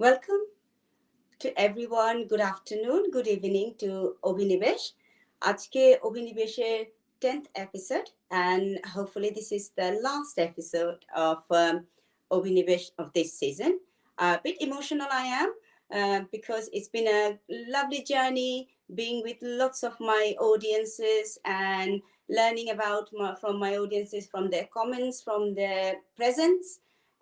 Welcome to everyone. Good afternoon, good evening to Obhinibesh. আজকে অভিনিবেশের 10th episode, and hopefully this is the last episode of Obhinibesh of this season. A bit emotional I am because it's been a lovely journey being with lots of my audiences and learning from my audiences, from their comments, from their presence.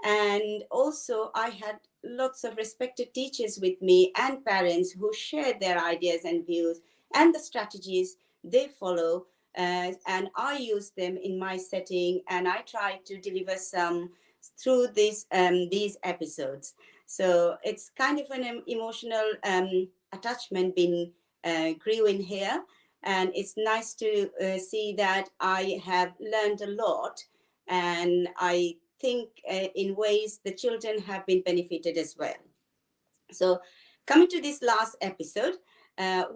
And also, I had lots of respected teachers with me and parents who shared their ideas and views and the strategies they follow. And I use them in my setting, and I try to deliver some through these episodes. So it's kind of an emotional attachment being grew in here, and it's nice to see that I have learned a lot, and I think in ways the children have been benefited as well. So, coming to this last episode,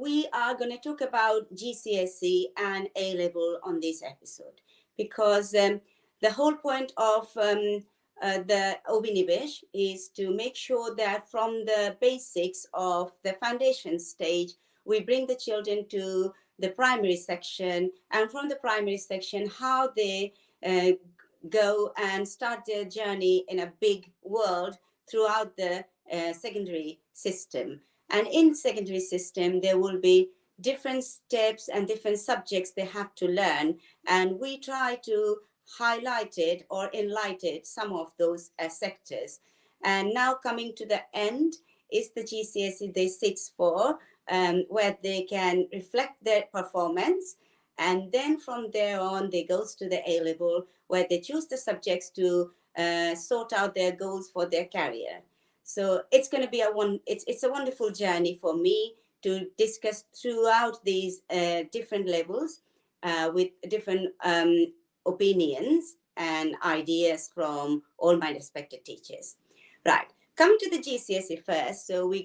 we are going to talk about GCSE and A level on this episode because the whole point of the Obinibesh is to make sure that from the basics of the foundation stage, we bring the children to the primary section, and from the primary section, how they uh, go and start their journey in a big world throughout the secondary system. And in secondary system, there will be different steps and different subjects they have to learn. And we try to highlight it or enlighten some of those sectors. And now coming to the end is the GCSE they sits for, where they can reflect their performance. And then from there on, they goes to the A level, where they choose the subjects to sort out their goals for their career. So it's going to be it's a wonderful journey for me to discuss throughout these different levels with different opinions and ideas from all my respected teachers. Right. Coming to the GCSE first, so we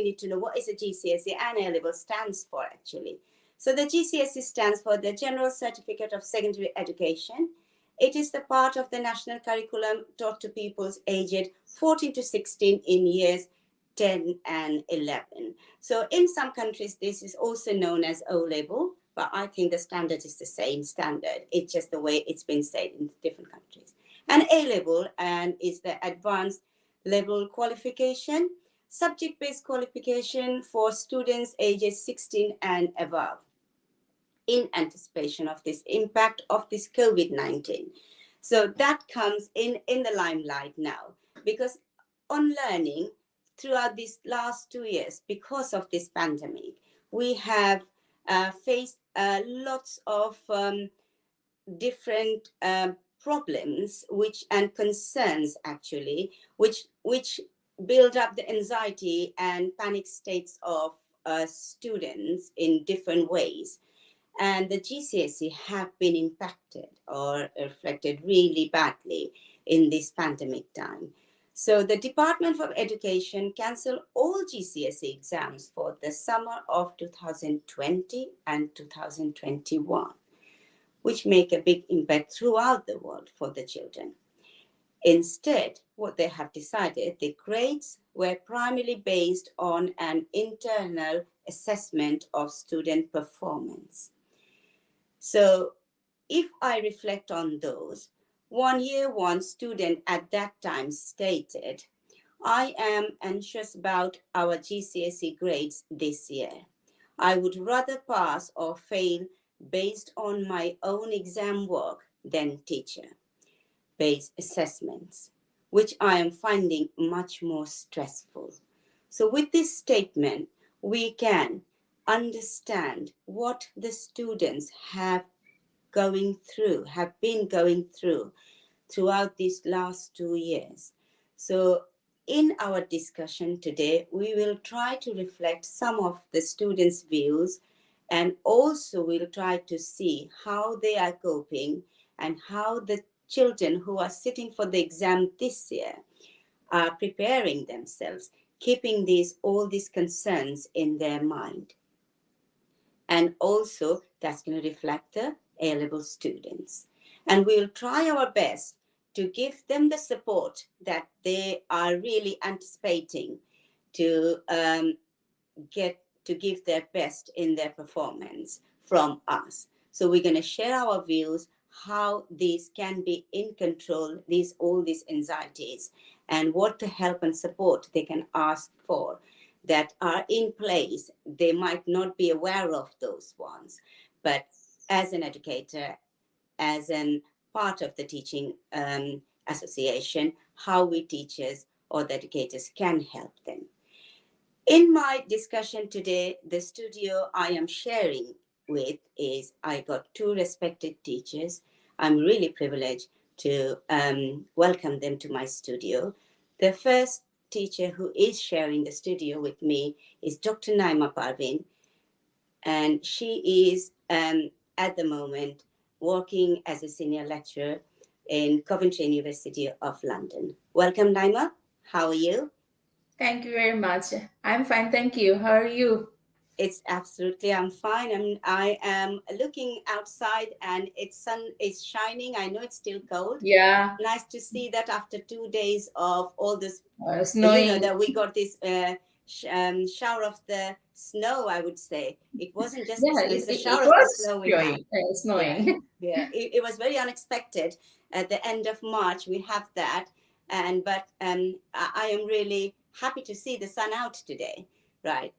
need to know what is a GCSE and A level stands for actually. So the GCSE stands for the General Certificate of Secondary Education. It is the part of the national curriculum taught to pupils aged 14 to 16 in years 10 and 11. So in some countries, this is also known as O level, but I think the standard is the same standard. It's just the way it's been said in different countries. And A level and is the advanced level qualification, subject-based qualification for students ages 16 and above in anticipation of this impact of this COVID-19. So that comes in the limelight now because on learning throughout these last 2 years, because of this pandemic, we have faced lots of different problems and concerns actually, which build up the anxiety and panic states of students in different ways, and the GCSE have been impacted or reflected really badly in this pandemic time. So the Department of Education cancelled all GCSE exams for the summer of 2020 and 2021, which make a big impact throughout the world for the children. Instead, what they have decided, the grades were primarily based on an internal assessment of student performance. So if I reflect on those, one student at that time stated, I am anxious about our GCSE grades this year. I would rather pass or fail based on my own exam work than teacher-based assessments, which I am finding much more stressful. So with this statement, we can understand what the students have been going through throughout these last 2 years. So in our discussion today, we will try to reflect some of the students' views, and also we'll try to see how they are coping and how the children who are sitting for the exam this year are preparing themselves, keeping all these concerns in their mind. And also that's going to reflect the A-level students. And we'll try our best to give them the support that they are really anticipating, to give their best in their performance from us. So we're going to share our views, how these can be in control, all these anxieties, and what to help and support they can ask for that are in place. They might not be aware of those ones, but as an educator, as an part of the teaching association, how we teachers or the educators can help them. In my discussion today, the studio I am sharing with is I got two respected teachers. I'm really privileged to welcome them to my studio. The first teacher who is sharing the studio with me is Dr. Naima Parvin, and she is at the moment working as a senior lecturer in Coventry University of London. Welcome, Naima. How are you? Thank you very much. I'm fine, thank you. How are you? It's absolutely, I'm fine. I am looking outside and sun is shining. I know it's still cold. Yeah, Nice to see that after 2 days of all this, snowing. that we got this shower of the snow, I would say. It wasn't just the Yeah, snow, it, it's the it, it shower of the was snow we had. snowing. Yeah, Snowing. yeah. It was very unexpected. At the end of March, we have that. But I am really happy to see the sun out today. Right.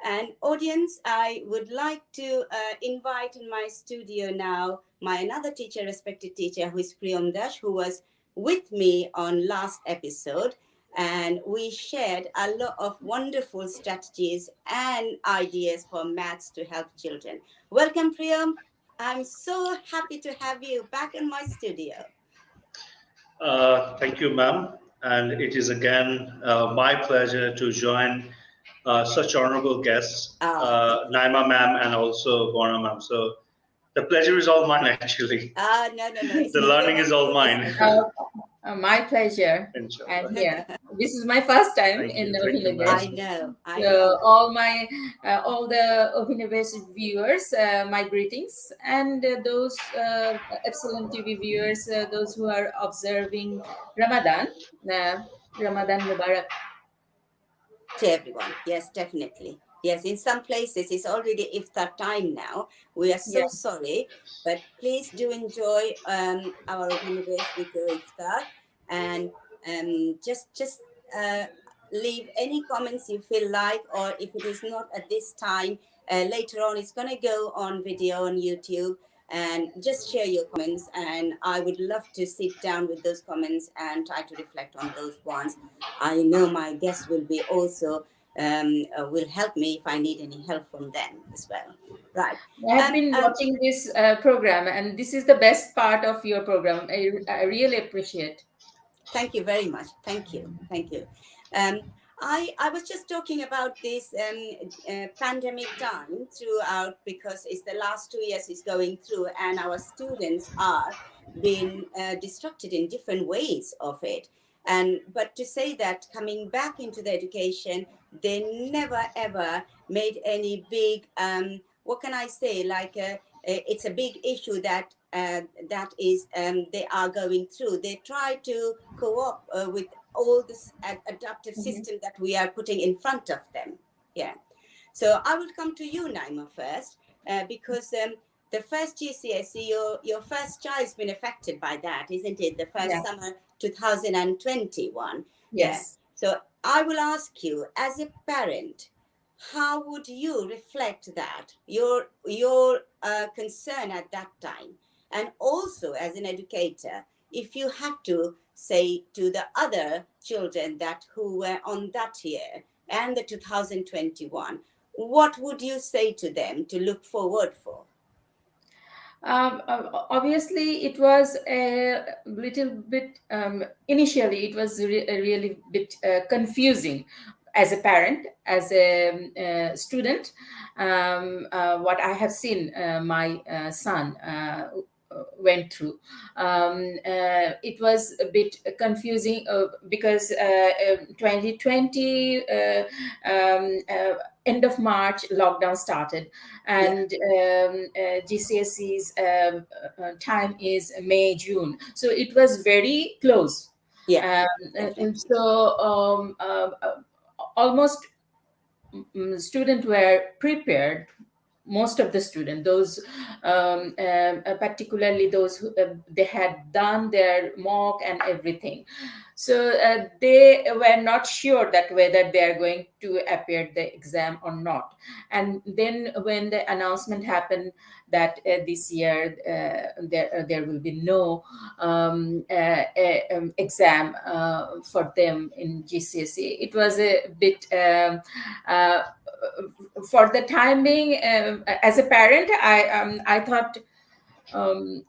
And audience, I would like to invite in my studio now my another teacher, respected teacher, who is Priyam Dash, who was with me on last episode. And we shared a lot of wonderful strategies and ideas for maths to help children. Welcome, Priyam. I'm so happy to have you back in my studio. Thank you, ma'am. And it is again my pleasure to join such honorable guests, Naima ma'am and also Borna ma'am. So the pleasure is all mine, actually. No. It's The neither learning one is of all it mine. My pleasure. Inshallah. And here, this is my first time Thank in you. Thank you, ma'am. I Abhinivesh. know. So all the Abhinivesh viewers, my greetings, and those excellent TV viewers, those who are observing Ramadan, Ramadan Mubarak. To everyone. Yes, definitely. Yes, in some places it's already iftar time now. We are Yeah. so sorry, but please do enjoy our Universe with your iftar, and just leave any comments you feel like, or if it is not at this time, later on it's gonna go on video on YouTube. And just share your comments, and I would love to sit down with those comments and try to reflect on those ones. I know my guests will be also will help me if I need any help from them as well. Right. I have been watching this program, and this is the best part of your program. I really appreciate. Thank you very much. Thank you. Thank you. I was just talking about this pandemic time throughout, because it's the last 2 years is going through, and our students are being distracted in different ways of it. And but to say that coming back into the education, they never ever made any big what can I say, like it's a big issue that that is they are going through. They try to co-op with all this adaptive system that we are putting in front of them. Yeah. So I will come to you, Naima, first, because the first GCSE, your first child's been affected by that, isn't it? The first summer 2021. Yeah. Yes. So I will ask you, as a parent, how would you reflect that, your concern at that time, and also as an educator, if you had to say to the other children that who were on that year and the 2021, what would you say to them to look forward for? Obviously, it was a little bit, initially, it was a really bit confusing as a parent, as a student. What I have seen my son went through. It was a bit confusing because 2020, end of March, lockdown started, and GCSE's time is May, June. So it was very close. Yeah, And so almost students were prepared. Most of the students, those particularly those who they had done their mock and everything, so they were not sure that whether they are going to appear the exam or not. And then when the announcement happened that this year there will be no exam for them in GCSE, it was a bit for the time being, as a parent, I thought one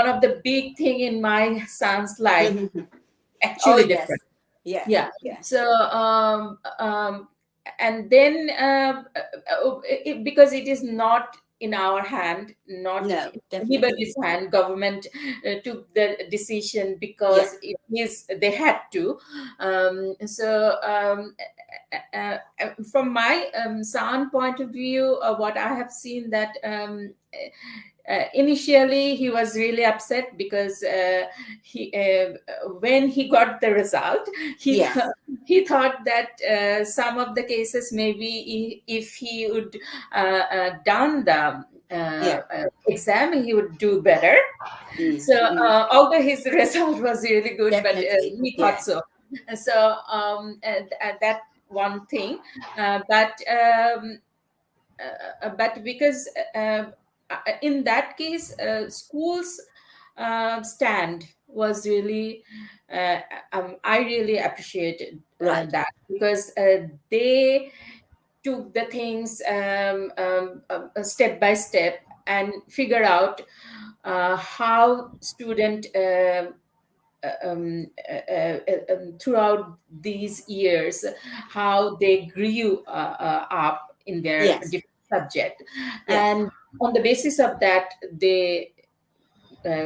of the big thing in my son's life actually Oh, yes. different. Yes. Yeah. Yes. So and then because it is not in our hand, not No, in definitely. anybody's hand, government took the decision because it is they had to. From my son point of view, what I have seen that initially he was really upset because when he got the result, he Yes. he thought that some of the cases maybe if he would done the exam, he would do better. So although his result was really good, Definitely. but he thought so. So that one thing, but because in that case, schools stand was really I really appreciated Right. that, because they took the things step by step and figure out how student throughout these years, how they grew up in their Yes. different subject, Yes. and on the basis of that they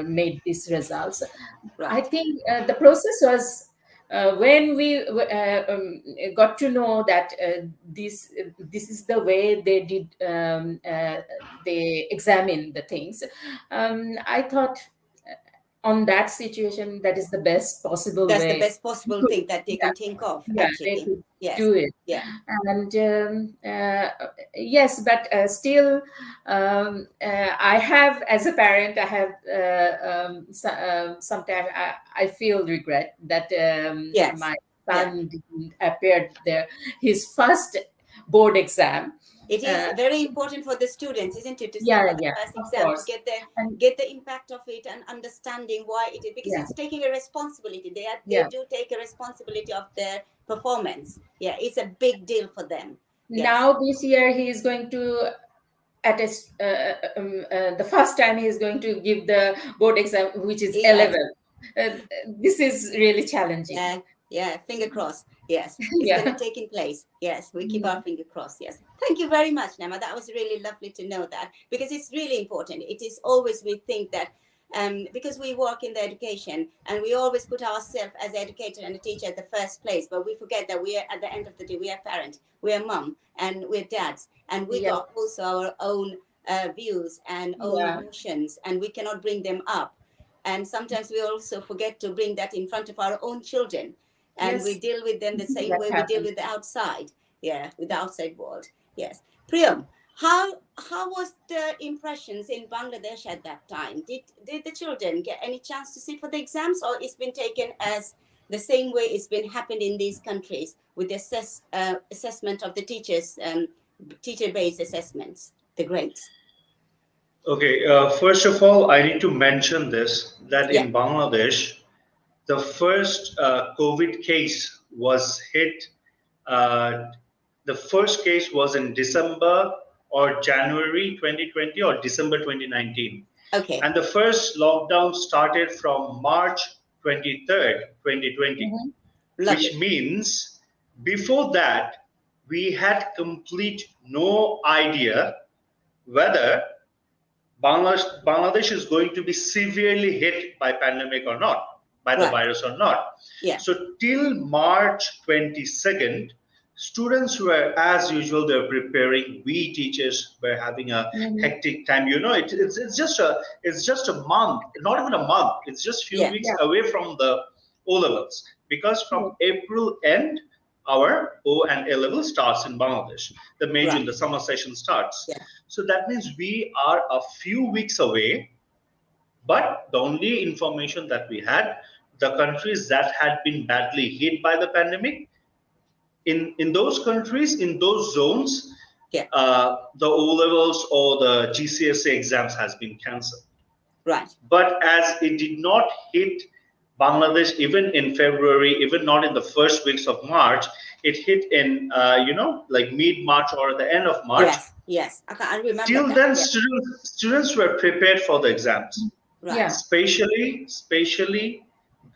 made these results. Right. I think the process was when we got to know that this is the way they did they examine the things. I thought on that situation, that is the best possible That's way. the best possible thing that they can think of, Yeah, actually. they could Yes. do it. Yeah. And yes, but still, I have, as a parent, I have sometimes I feel regret that Yes. my son didn't appear there his first board exam. It is very important for the students, isn't it, to see Yeah, for the yeah, first of exam, course. to get the impact of it and understanding why it is, because Yeah. it's taking a responsibility. They Yeah. do take a responsibility of their performance. Yeah, it's a big deal for them. Yes. Now this year he is going to the first time he is going to give the board exam, which is Yeah. 11. This is really challenging. Yeah, finger crossed. Yes, it's Yeah. going to take in place. Yes, we keep our finger crossed. Yes, thank you very much, Naima. That was really lovely to know that, because it's really important. It is always, we think that because we work in the education and we always put ourselves as an educator and a teacher at the first place, but we forget that we are, at the end of the day, we are parents, we are mom, and we're dads, and we got also our own views and own emotions, and we cannot bring them up. And sometimes we also forget to bring that in front of our own children. And we deal with them the same way we deal with the outside. Yeah, with the outside world. Yes. Priyam, how was the impressions in Bangladesh at that time? Did the children get any chance to sit for the exams, or it's been taken as the same way it's been happened in these countries with the assessment of the teachers, teacher-based assessments, the grades? Okay, first of all, I need to mention this, that in Bangladesh, the first COVID case was hit. The first case was in December or January 2020 or December 2019. Okay. And the first lockdown started from March 23rd, 2020, which means before that, we had complete no idea whether Bangladesh is going to be severely hit by pandemic or not, by the virus or not. Yeah. So till March 22nd, students were, as usual, they're preparing. We teachers were having a hectic time. You know, it's just a month, not even a month. It's just few weeks away from the O levels, because from April end our O and A level starts in Bangladesh. The May June, the summer session starts. Yeah. So that means we are a few weeks away. But the only information that we had, the countries that had been badly hit by the pandemic, in those countries, in those zones, the O levels or the GCSE exams has been cancelled. Right. But as it did not hit Bangladesh even in February, even not in the first weeks of March, it hit in like mid-March or the end of March. Yes. I remember. Till then, students were prepared for the exams. Right. Yeah. Especially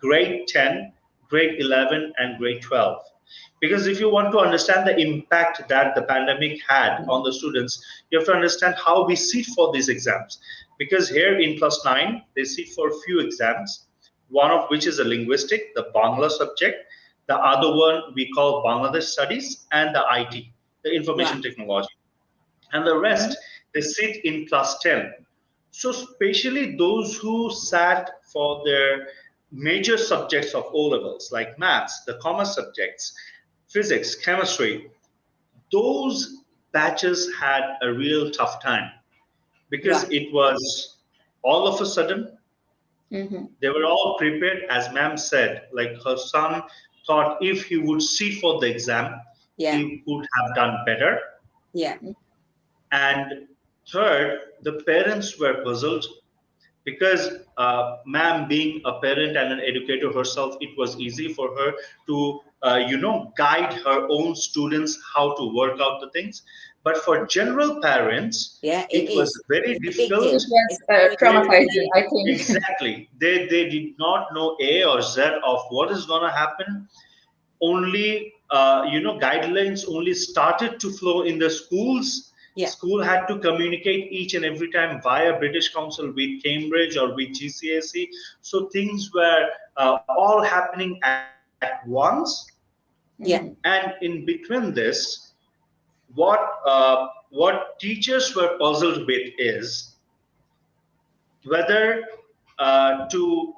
grade 10, grade 11, and grade 12. Because if you want to understand the impact that the pandemic had on the students, you have to understand how we sit for these exams. Because here in class 9, they sit for a few exams, one of which is a linguistic, the Bangla subject. The other one we call Bangladesh Studies, and the IT, the information technology. And the rest, they sit in class 10. So especially those who sat for their major subjects of O levels, like maths, the commerce subjects, physics, chemistry, those batches had a real tough time because it was all of a sudden. They were all prepared, as ma'am said, like her son thought if he would sit for the exam, he would have done better. Yeah. And third, the parents were puzzled because ma'am being a parent and an educator herself, it was easy for her to guide her own students how to work out the things. But for general parents, it was very difficult. It was traumatizing, I think. Exactly. They did not know A or Z of what is going to happen. Only guidelines only started to flow in the schools. School had to communicate each and every time via British Council with Cambridge or with GCSE. So things were all happening at once. And in between this, what teachers were puzzled with is whether to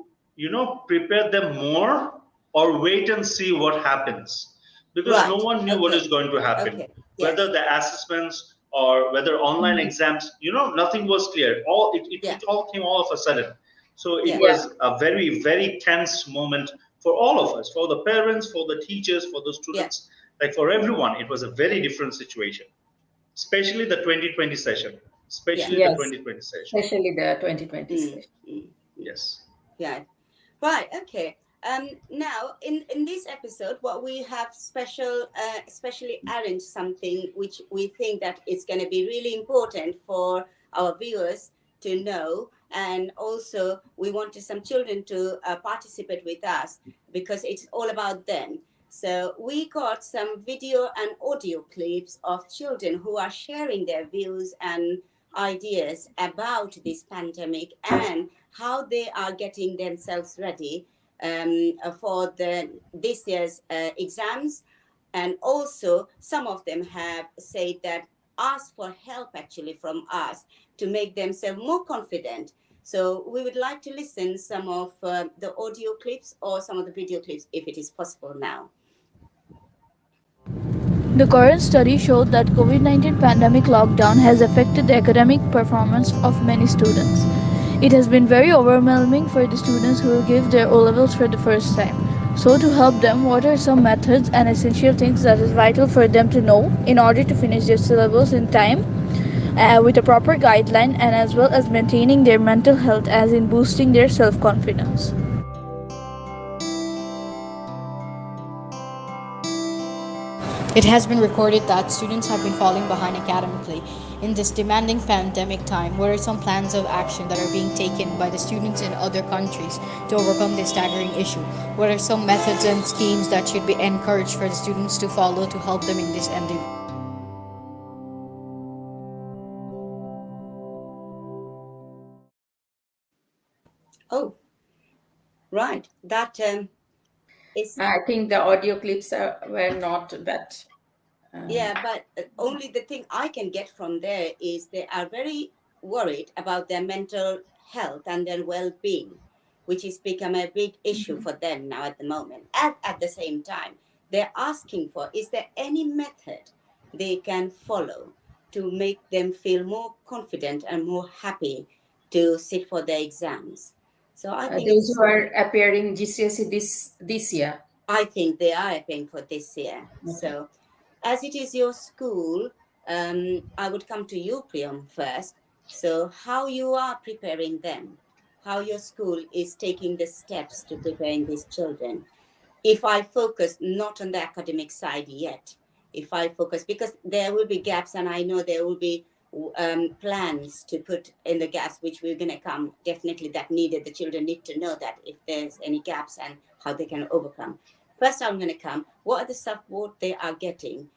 prepare them more or wait and see what happens, because no one knew what is going to happen. Whether the assessments or whether online exams, nothing was clear. It all came all of a sudden. So it was a very, very tense moment for all of us, for the parents, for the teachers, for the students, like for everyone. It was a very different situation, especially the 2020 session. Especially the 2020 session. Yes. Yeah. Right. Okay. Now, in this episode, what we have specially arranged something which we think that it's going to be really important for our viewers to know, and also we wanted some children to participate with us because it's all about them. So we got some video and audio clips of children who are sharing their views and ideas about this pandemic and how they are getting themselves ready for this year's exams. And also some of them have said that ask for help actually from us to make themselves more confident. So we would like to listen some of the audio clips or some of the video clips if it is possible now. The current study showed that COVID-19 pandemic lockdown has affected the academic performance of many students. It has been very overwhelming for the students who will give their O-levels for the first time. So to help them, what are some methods and essential things that is vital for them to know in order to finish their syllabus in time with a proper guideline, and as well as maintaining their mental health as in boosting their self-confidence. It has been recorded that students have been falling behind academically. In this demanding pandemic time, what are some plans of action that are being taken by the students in other countries to overcome this staggering issue? What are some methods and schemes that should be encouraged for the students to follow to help them in this endeavor? Oh, right. That is. I think the audio clips were not that. But only the thing I can get from there is they are very worried about their mental health and their well-being, which has become a big issue for them now at the moment. At the same time, they're asking for, is there any method they can follow to make them feel more confident and more happy to sit for their exams? So I think Those who are appearing GCSE this year. I think they are appearing for this year. Okay. So as it is your school, I would come to you, Priyam, first. So how you are preparing them, how your school is taking the steps to preparing these children. If I focus not on the academic side yet, if I focus, because there will be gaps, and I know there will be plans to put in the gaps, which we're going to come definitely that needed. The children need to know that if there's any gaps and how they can overcome. First, I'm going to come, what are the support they are getting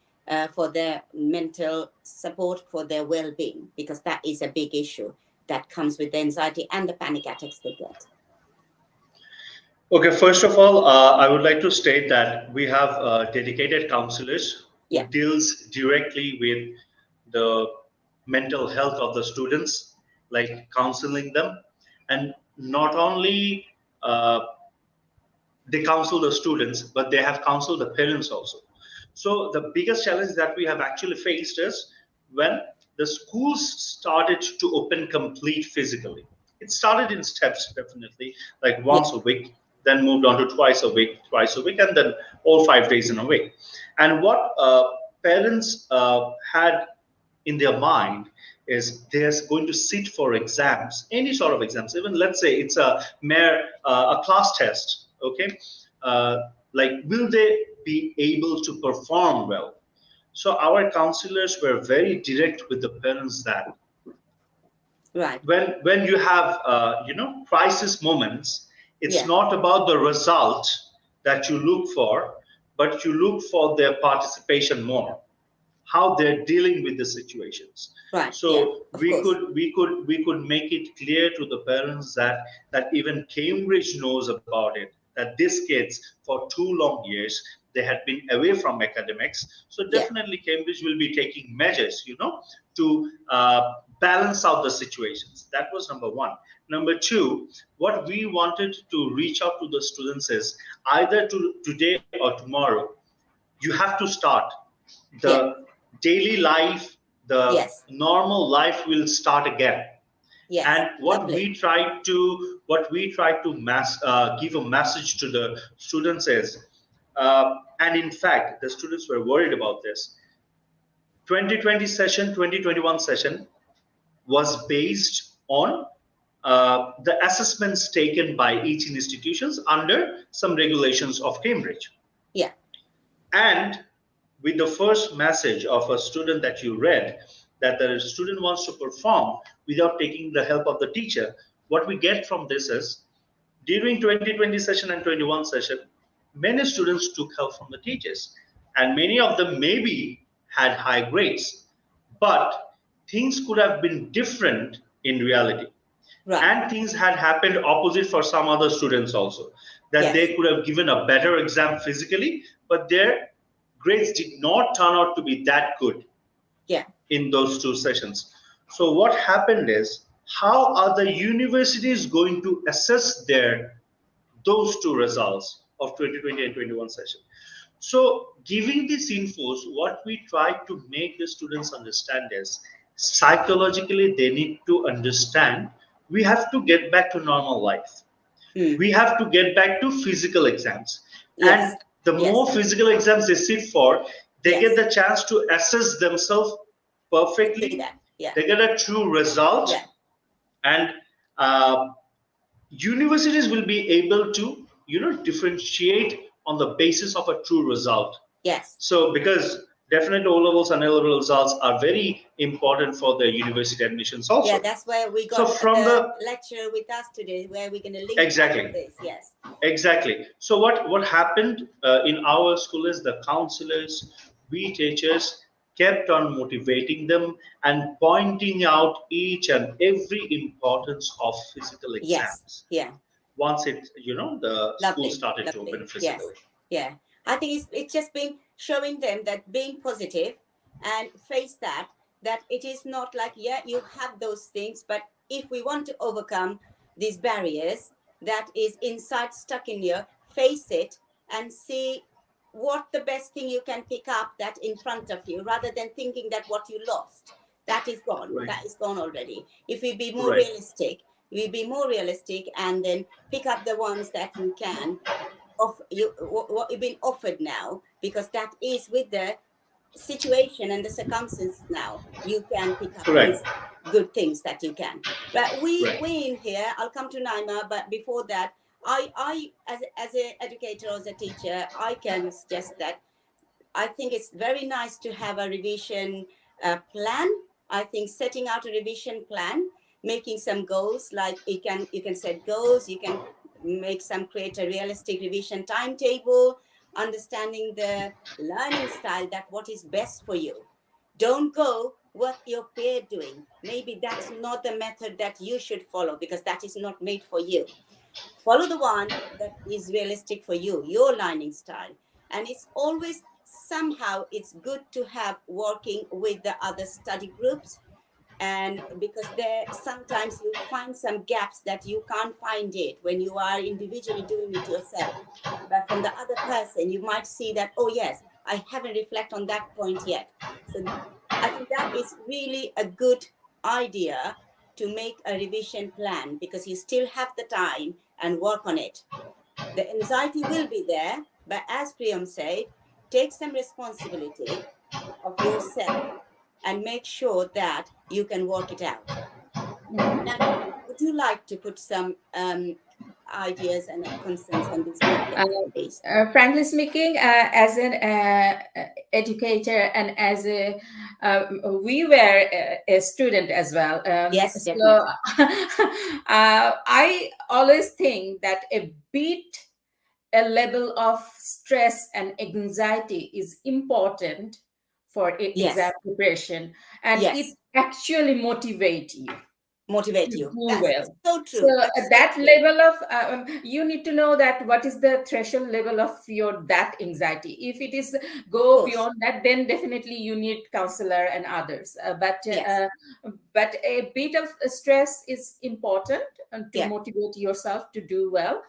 for their mental support, for their well-being, because that is a big issue that comes with the anxiety and the panic attacks they get. Okay, first of all, I would like to state that we have dedicated counselors who deals directly with the mental health of the students, like counseling them. And not only they counsel the students, but they have counseled the parents also. So the biggest challenge that we have actually faced is when the schools started to open complete physically. It started in steps, definitely, like once a week, then moved on to twice a week, and then all 5 days in a week. And what parents had in their mind is they're going to sit for exams, any sort of exams, even let's say it's a class test, okay? Like, will they be able to perform well? So our counselors were very direct with the parents that when you have crisis moments, it's not about the result that you look for, but you look for their participation more, how they're dealing with the situations. So we could make it clear to the parents that even Cambridge knows about it, that these kids for 2 long years they had been away from academics. So definitely Cambridge will be taking measures, to balance out the situations. That was number one. Number two, what we wanted to reach out to the students is either today or tomorrow, you have to start the daily life, the normal life will start again. And what we try to give a message to the students is, and in fact, the students were worried about this. 2020 session, 2021 session was based on the assessments taken by each institutions under some regulations of Cambridge. And with the first message of a student that you read, that the student wants to perform without taking the help of the teacher, what we get from this is, during 2020 session and 21 session, many students took help from the teachers, and many of them maybe had high grades, but things could have been different in reality. And things had happened opposite for some other students also, that they could have given a better exam physically, but their grades did not turn out to be that good in those 2 sessions. So what happened is, how are the universities going to assess those 2 results of 2020 and 21 session? So giving these infos, what we try to make the students understand is, psychologically they need to understand we have to get back to normal life. We have to get back to physical exams. And the more physical exams they sit for, they get the chance to assess themselves perfectly. They get a true result. And universities will be able to, differentiate on the basis of a true result. So because definitely O-levels and A-level results are very important for the university admissions also. Yeah, that's where we got the lecturer with us today, where we're going to link all of this. Exactly. So what happened in our school is the counselors, we teachers kept on motivating them and pointing out each and every importance of physical exams. Once the school started to open physically. I think it's just been showing them that being positive and face that it is not like, you have those things, but if we want to overcome these barriers that is inside, stuck in you, face it and see what the best thing you can pick up that in front of you, rather than thinking that what you lost, that is gone. Right. That is gone already. If we be more Right. realistic, we be more realistic, and then pick up the ones that you can of you what you've been offered now, because that is with the situation and the circumstances now. You can pick up Correct. these good things that you can. But we Right. in here, I'll come to Naima, but before that, I as an educator or as a teacher, I can suggest that I think it's very nice to have a revision plan. I think setting out a revision plan, making some goals, like you can set goals, you can create a realistic revision timetable, understanding the learning style, that what is best for you. Don't go what your peer doing. Maybe that's not the method that you should follow, because that is not made for you. Follow the one that is realistic for you, your learning style. And it's always somehow it's good to have working with the other study groups, and because there sometimes you find some gaps that you can't find it when you are individually doing it yourself, but from the other person you might see that, oh yes, I haven't reflected on that point yet. So I think that is really a good idea, to make a revision plan, because you still have the time and work on it. The anxiety will be there, but as Priyam said, take some responsibility of yourself and make sure that you can work it out. Now, would you like to put some ideas and concerns on this matter, please? Frankly speaking, as an educator and as a we were a student as well. Yes, so definitely. I always think that a level of stress and anxiety is important for Yes. exam preparation, and Yes. it actually motivates you. Motivate to you. do That's well. so true. So That's so that true. level of you need to know that what is the threshold level of that anxiety. If it is go course. beyond that, then definitely you need counselor and others. Yes. But a bit of stress is important to Yeah. motivate yourself to do well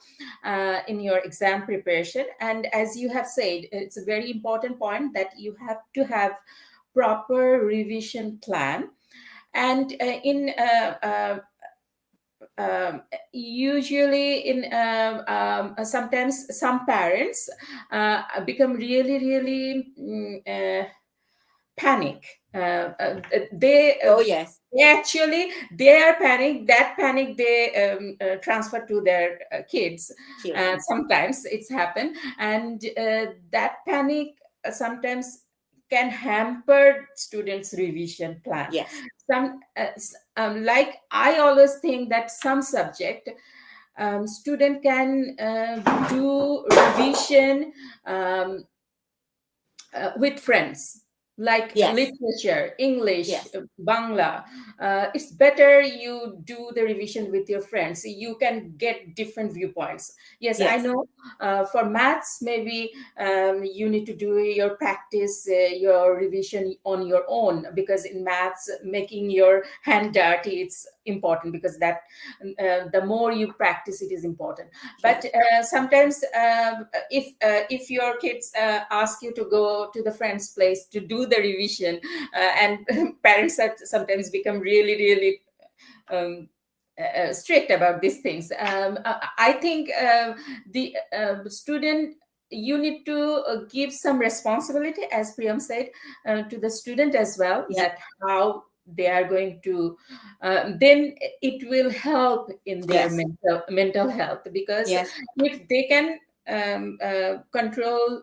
in your exam preparation. And as you have said, it's a very important point that you have to have proper revision plan. And usually sometimes some parents become really panic. Oh yes. They are panic. That panic they transfer to their kids. Children. Sometimes it's happened, and that panic sometimes can hamper students' revision plan. Yes. Like I always think that some subject student can do revision with friends, like Yes. literature, English, Yes. Bangla. It's better you do the revision with your friends. You can get different viewpoints. Yes, I Yes. know for maths, maybe you need to do your practice, your revision on your own, because in maths, making your hand dirty, it's important, because that the more you practice, it is important. But sometimes if your kids ask you to go to the friend's place to do the revision, and parents have sometimes become really strict about these things. I think the student, you need to give some responsibility, as Priyam said, to the student as well, Yeah. that how they are going to then it will help in their Yes. mental health, because Yes. if they can control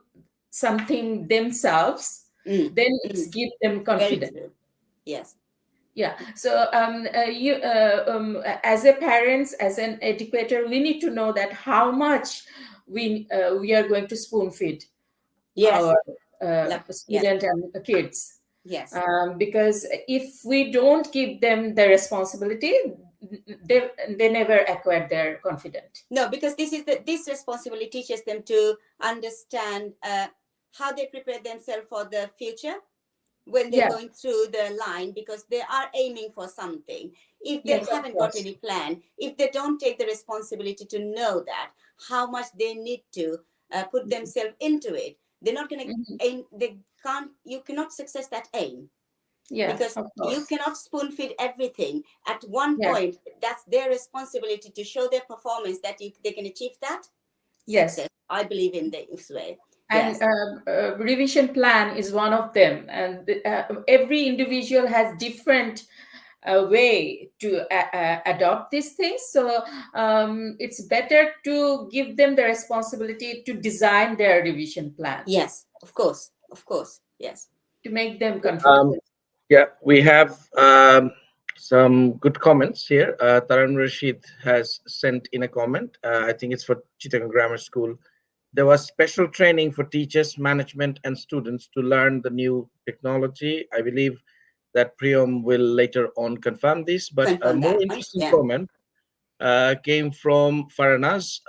something themselves, then it's give them Very confidence. true. Yes. Yeah. So you as a parents, as an educator, we need to know that how much we are going to spoon feed Yes. our student and kids. Yes. Because if we don't give them the responsibility, they never acquire their confidence. No, because this responsibility teaches them to understand how they prepare themselves for the future when they're going through the line, because they are aiming for something. If they haven't got any plan, if they don't take the responsibility to know that how much they need to put themselves into it, they're not going to Mhm. aim. You cannot success that aim. Yeah, Because of you course. cannot spoon feed everything at one Yeah. point. That's their responsibility to show their performance that they can achieve that Yes. success. I believe in this way. And Yes. revision plan is one of them. And every individual has different way to adopt these things. So it's better to give them the responsibility to design their revision plan, Yes, of course. Yes. to make them comfortable. Yeah, we have some good comments here. Taran Rashid has sent in a comment. I think it's for Chittagong Grammar School. There was special training for teachers, management, and students to learn the new technology. I believe that Priyam will later on confirm this, but a Confirm more that. interesting Yeah. comment came from Farnaz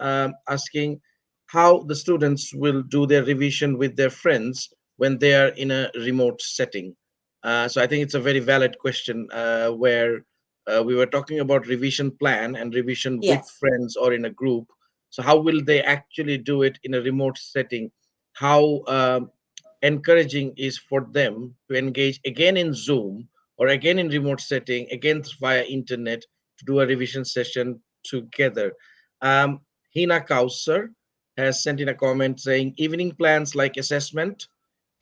asking how the students will do their revision with their friends when they are in a remote setting. So I think it's a very valid question where we were talking about revision plan and revision with Yes. friends or in a group. So how will they actually do it in a remote setting? How encouraging is for them to engage again in Zoom or again in remote setting, again via internet, to do a revision session together. Um, Hina Kausar has sent in a comment saying evening plans like assessment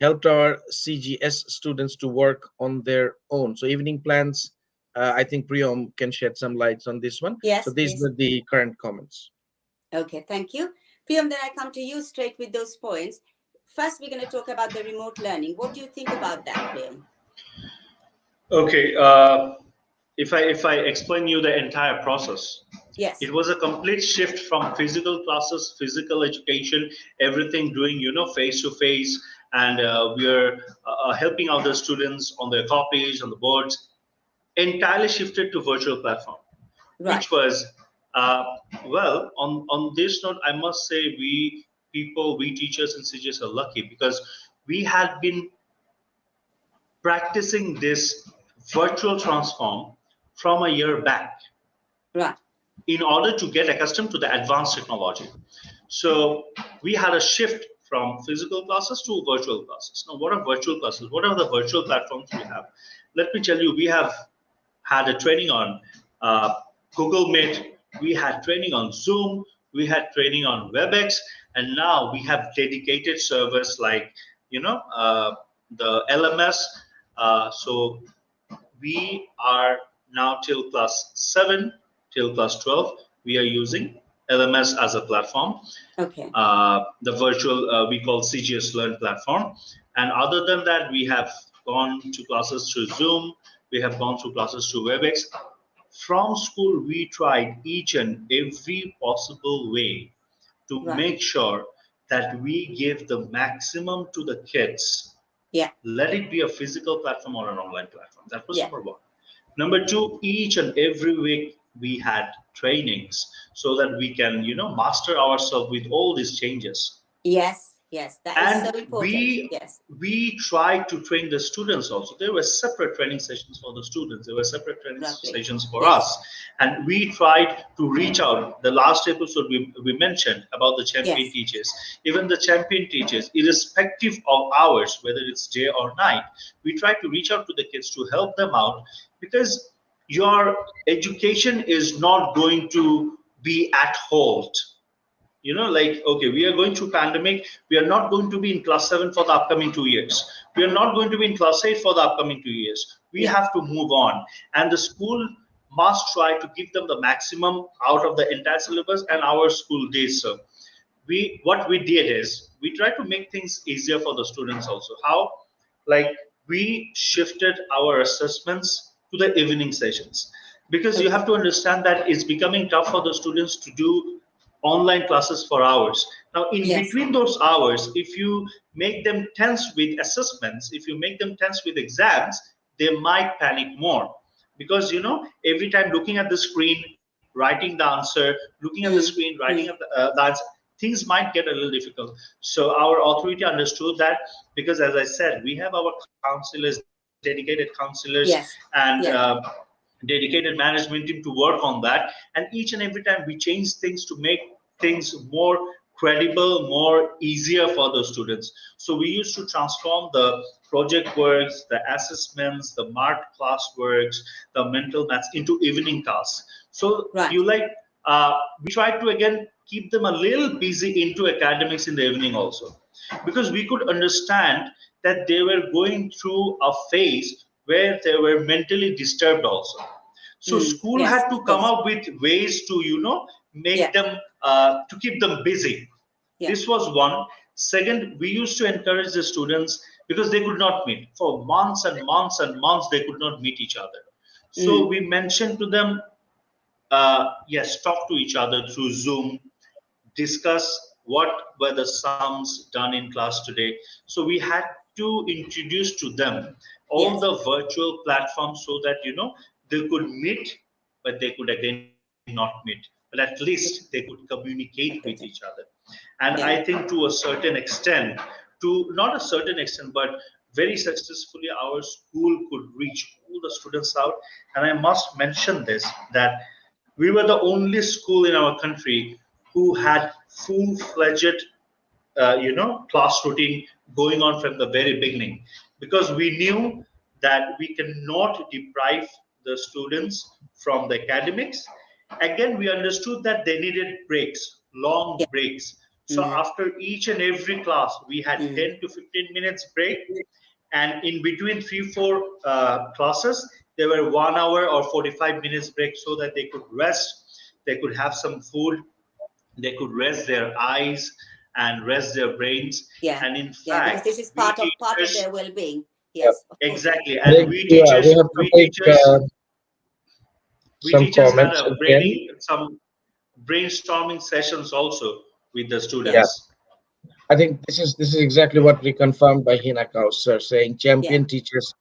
helped our CGS students to work on their own. So evening plans, I think Priyam can shed some lights on this one. Yes, So these please. were the current comments. Okay, thank you. Priyam, then I come to you straight with those points. First, we're going to talk about the remote learning. What do you think about that, Priyam? Okay. If I explain you the entire process, Yes. it was a complete shift from physical classes, physical education, everything doing face to face, and we are helping out the students on their copies on the boards. Entirely shifted to virtual platform, Right. which was well. On this note, I must say we teachers and CGS are lucky because we had been practicing this virtual transform from a year back Right. in order to get accustomed to the advanced technology. So we had a shift from physical classes to virtual classes. Now, what are virtual classes? What are the virtual platforms we have? Let me tell you, we have had a training on Google Meet, we had training on Zoom, we had training on WebEx, and now we have dedicated servers like, the LMS. So we are now till class 7, till class 12, we are using LMS as a platform. Okay. The virtual, we call CGS Learn platform. And other than that, we have gone to classes through Zoom. We have gone through classes through WebEx. From school, we tried each and every possible way to Right. make sure that we give the maximum to the kids. Yeah. Let it be a physical platform or an online platform. That was Yeah. number one. Number two, each and every week we had trainings so that we can, master ourselves with all these changes. Yes. Yes. That is And so important. Yes. we tried to train the students also. There were separate training sessions for the students. There were separate training Lovely. sessions for Yes. us. And we tried to reach out. The last episode we mentioned about the champion Yes. teachers. Even the champion teachers, irrespective of hours, whether it's day or night, we try to reach out to the kids to help them out, because your education is not going to be at halt. Okay, we are going through pandemic. We are not going to be in class 7 for the upcoming 2 years. We are not going to be in class 8 for the upcoming 2 years. We have to move on. And the school must try to give them the maximum out of the entire syllabus and our school days. So what we did is we tried to make things easier for the students also. How? Like, we shifted our assessments to the evening sessions, because you have to understand that it's becoming tough for the students to do online classes for hours. Now, in Yes. between those hours, if you make them tense with assessments, if you make them tense with exams, they might panic more. Because, every time looking at the screen, writing the answer, looking at the screen, writing at the answer, things might get a little difficult. So our authority understood that, because, as I said, we have our counselors, dedicated counselors, Yes. and Yeah. Dedicated management team to work on that. And each and every time we change things to make things more credible, more easier for the students. So we used to transform the project works, the assessments, the marked classworks, the mental maths into evening tasks. So you like, we tried to again keep them a little busy into academics in the evening also, because we could understand that they were going through a phase where they were mentally disturbed also. So school had to come up with ways to, make them, to keep them busy. This was one. Second, we used to encourage the students, because they could not meet for months and months and months, they could not meet each other. So we mentioned to them, yes, talk to each other through Zoom, discuss what were the sums done in class today. So we had to introduce to them all the virtual platforms, so that they could meet, but they could again not meet, but at least they could communicate with each other. And I think to a certain extent, to not a certain extent, but very successfully, our school could reach all the students out. And I must mention this, that we were the only school in our country who had full-fledged, class routine going on from the very beginning, because we knew that we cannot deprive the students from the academics. Again, we understood that they needed breaks, long breaks. So after each and every class, we had 10 to 15 minutes break. And in between 3-4 classes, there were 1 hour or 45 minutes break, so that they could rest, they could have some food, they could rest their eyes and rest their brains. And in fact, because this is part of their well-being. Yes, exactly. And we teachers had some brainstorming sessions also with the students. I think this is exactly what reconfirmed by Hina Kausar, saying champion teachers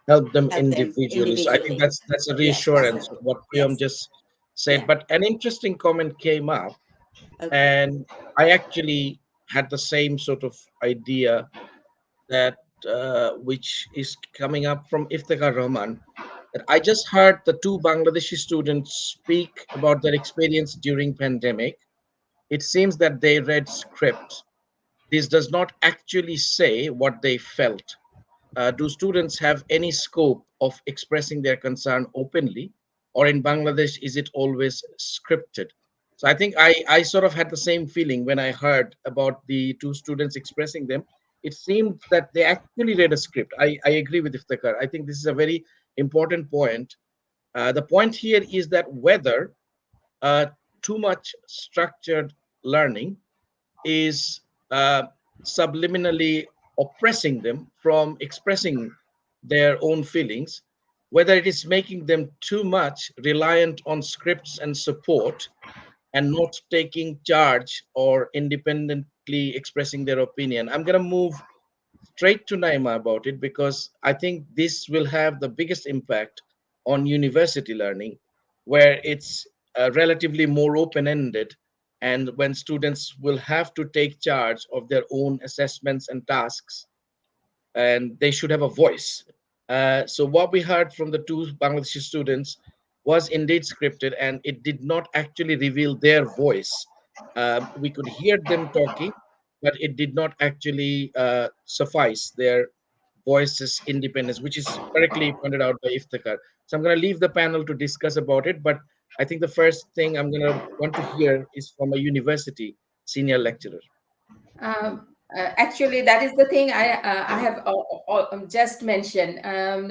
help them individually. So I think that's a reassurance of what Priyam just said. But an interesting comment came up, and I actually had the same sort of idea, that which is coming up from Iftikhar Rahman. That I just heard the two Bangladeshi students speak about their experience during pandemic. It seems that they read script. This does not actually say what they felt. Do students have any scope of expressing their concern openly, or in Bangladesh, is it always scripted? So I think I sort of had the same feeling when I heard about the two students expressing them. It seemed that they actually read a script. I agree with Iftikhar. I think this is a very important point. The point here is that whether too much structured learning is subliminally oppressing them from expressing their own feelings, whether it is making them too much reliant on scripts and support and not taking charge or independently expressing their opinion. I'm going to move straight to Naima about it, because I think this will have the biggest impact on university learning, where it's relatively more open-ended, and when students will have to take charge of their own assessments and tasks, and they should have a voice. So what we heard from the two Bangladeshi students was indeed scripted, and it did not actually reveal their voice. We could hear them talking, but it did not actually suffice their voices independence, which is correctly pointed out by Iftikhar. So I'm going to leave the panel to discuss about it, but I think the first thing I'm going to want to hear is from a university senior lecturer. Actually, that is the thing I have just mentioned.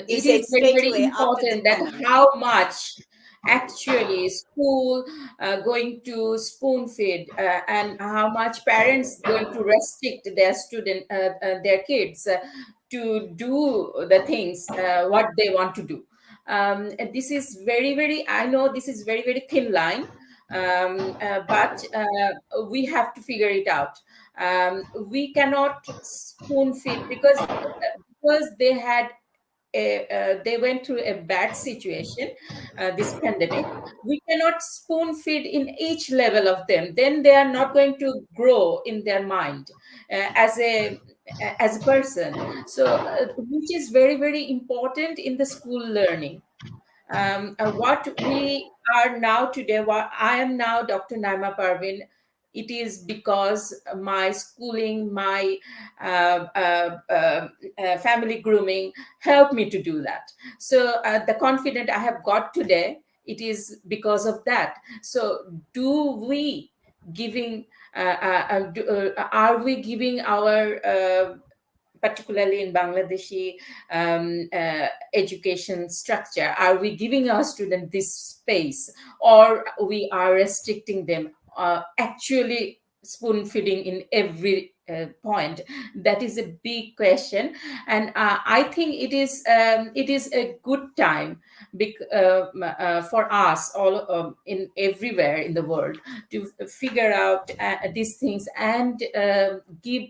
It is very, very important that how much actually school going to spoon feed and how much parents going to restrict their their kids to do the things what they want to do. And this is very, very, I know this is very, very thin line, but we have to figure it out. We cannot spoon feed because they had they went through a bad situation, this pandemic. We cannot spoon feed in each level of them. Then they are not going to grow in their mind as a person. So which is very, very important in the school learning. What we are now today, what I am now, Dr. Naima Parvin, it is because my schooling, my family grooming helped me to do that. So the confidence I have got today, it is because of that. So are we giving our particularly in Bangladeshi education structure, are we giving our students this space, or we are restricting them, actually spoon feeding in every point? That is a big question, and I think it is a good time for us all in everywhere in the world to figure out these things and give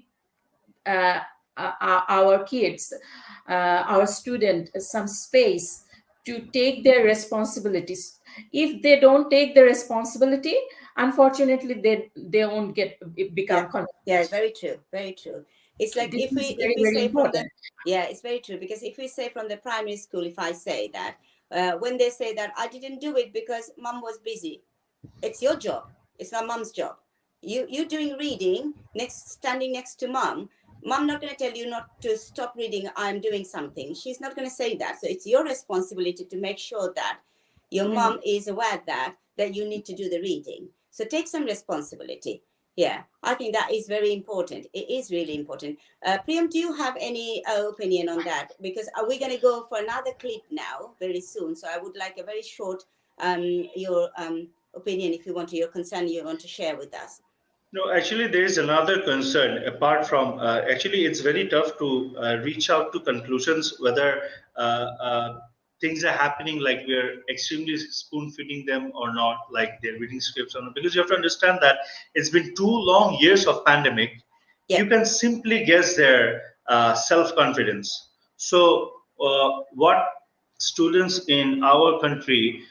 our kids, our students, some space to take their responsibilities. If they don't take the responsibility, unfortunately, they won't become confident. Yeah, very true, very true. It's like This if is we very, very say from the important. it's very true, because if we say from the primary school, if I say that when they say that I didn't do it because mom was busy, it's your job. It's not mom's job. You doing reading standing next to mom. Mom not going to tell you not to stop reading. I'm doing something. She's not going to say that. So it's your responsibility to make sure that your mom is aware that you need to do the reading. So take some responsibility. Yeah, I think that is very important. It is really important. Priyam, do you have any opinion on that? Because we're going to go for another clip now very soon. So I would like a very short your opinion, if you want to, your concern you want to share with us. No, actually, there is another concern apart from actually, it's very tough to reach out to conclusions whether things are happening like we're extremely spoon feeding them or not, like they're reading scripts or not, because you have to understand that it's been 2 long years of pandemic. Yeah. You can simply guess their self-confidence. So what students in our country,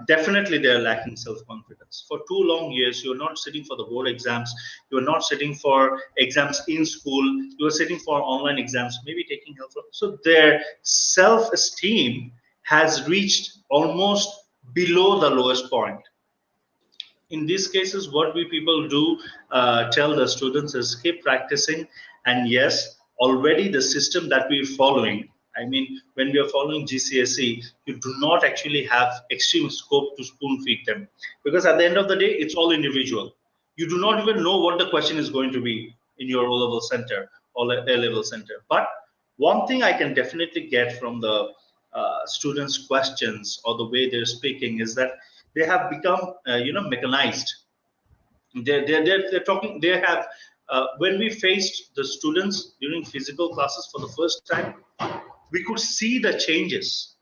definitely they're lacking self-confidence. For 2 long years, you're not sitting for the board exams, you're not sitting for exams in school, you're sitting for online exams, maybe taking help from. So their self-esteem has reached almost below the lowest point. In these cases, what we people do tell the students is keep practicing. And yes, already the system that we're following, I mean, when we are following GCSE, you do not actually have extreme scope to spoon feed them, because at the end of the day, it's all individual. You do not even know what the question is going to be in your O-level center or A-level center. But one thing I can definitely get from the students' questions or the way they're speaking is that they have become, mechanized. They're talking. They have. When we faced the students during physical classes for the first time, we could see the changes.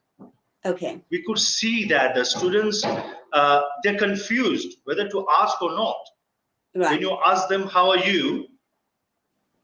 Okay. We could see that the students, they're confused whether to ask or not. Right. When you ask them, "How are you?"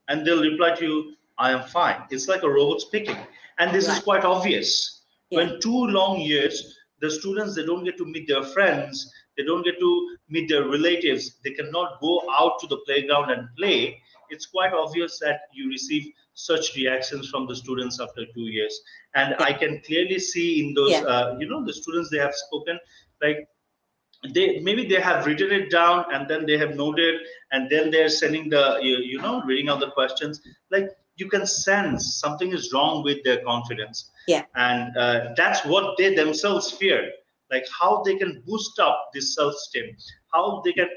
and they'll reply to you, "I am fine." It's like a robot speaking, and this is quite obvious. Yeah. When 2 long years, the students, they don't get to meet their friends, they don't get to meet their relatives, they cannot go out to the playground and play. It's quite obvious that you receive such reactions from the students after 2 years. And I can clearly see in those, the students, they have spoken, like they have written it down and then they have noted, and then they're sending the, reading out the questions. Like you can sense something is wrong with their confidence. Yeah. And that's what they themselves fear, like how they can boost up this self-esteem, how they can,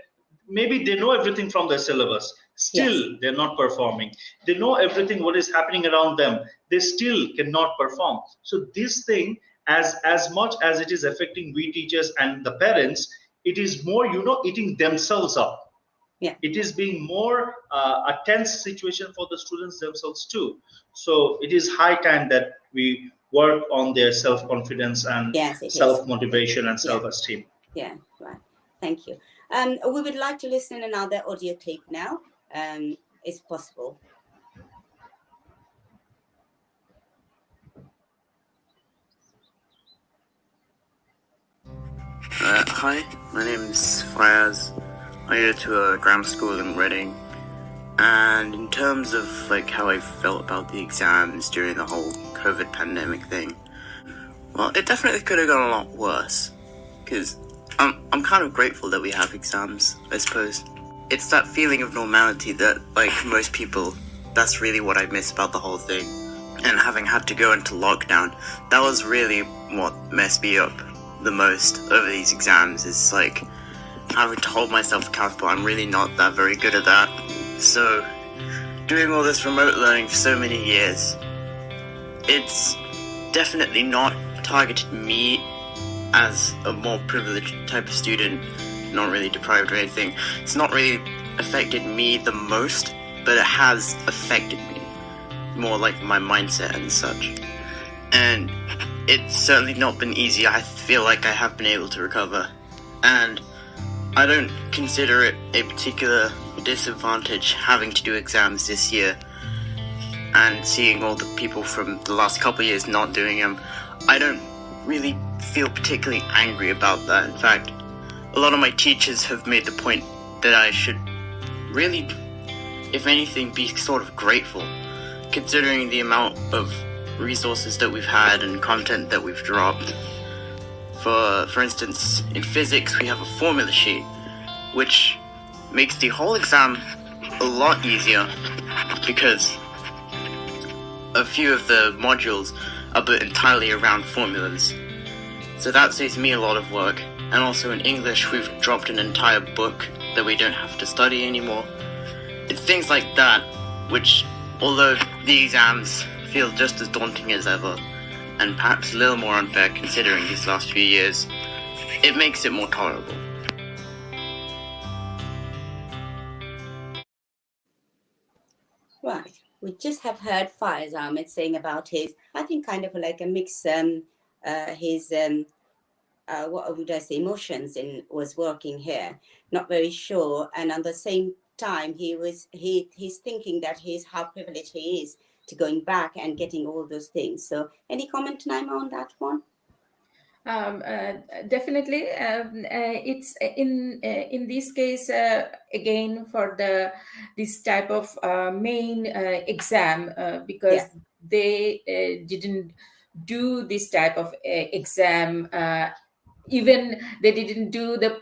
maybe they know everything from their syllabus, still they're not performing. They know everything what is happening around them, they still cannot perform. So this thing, as much as it is affecting we teachers and the parents, it is more, eating themselves up. Yeah. It is being more a tense situation for the students themselves too. So it is high time that we work on their self-confidence and self-motivation and self-esteem. Yeah, right. Thank you. We would like to listen another audio clip now, if possible. Hi, my name is Fayaz. I go to a grammar school in Reading, and in terms of how I felt about the exams during the whole COVID pandemic thing, well, it definitely could have gone a lot worse, because I'm kind of grateful that we have exams, I suppose. it's that feeling of normality that, like most people, that's really what I miss about the whole thing. And having had to go into lockdown, that was really what messed me up the most over these exams, is like having to hold myself accountable. I'm really not that very good at that. So doing all this remote learning for so many years, it's definitely not targeted me as a more privileged type of student, not really deprived or anything. It's not really affected me the most, but it has affected me more, like my mindset and such. And it's certainly not been easy. I feel like I have been able to recover, and I don't consider it a particular disadvantage having to do exams this year and seeing all the people from the last couple of years not doing them. I don't really feel particularly angry about that. In fact, a lot of my teachers have made the point that I should really, if anything, be sort of grateful, considering the amount of resources that we've had and content that we've dropped. For instance, in physics, we have a formula sheet, which makes the whole exam a lot easier because a few of the modules are built entirely around formulas. So that saves me a lot of work. And also in English, we've dropped an entire book that we don't have to study anymore. It's things like that, which, although the exams feel just as daunting as ever, and perhaps a little more unfair considering these last few years, it makes it more tolerable. Right. We just have heard Faiz Ahmed saying about his, I think, kind of like a mix, his, what would I say, emotions was working here. Not very sure. And at the same time, he's thinking that how privileged he is to going back and getting all those things. So any comment, Naima, on that one? Definitely, it's in this case again for this type of main exam because they didn't do this type of exam. Even they didn't do the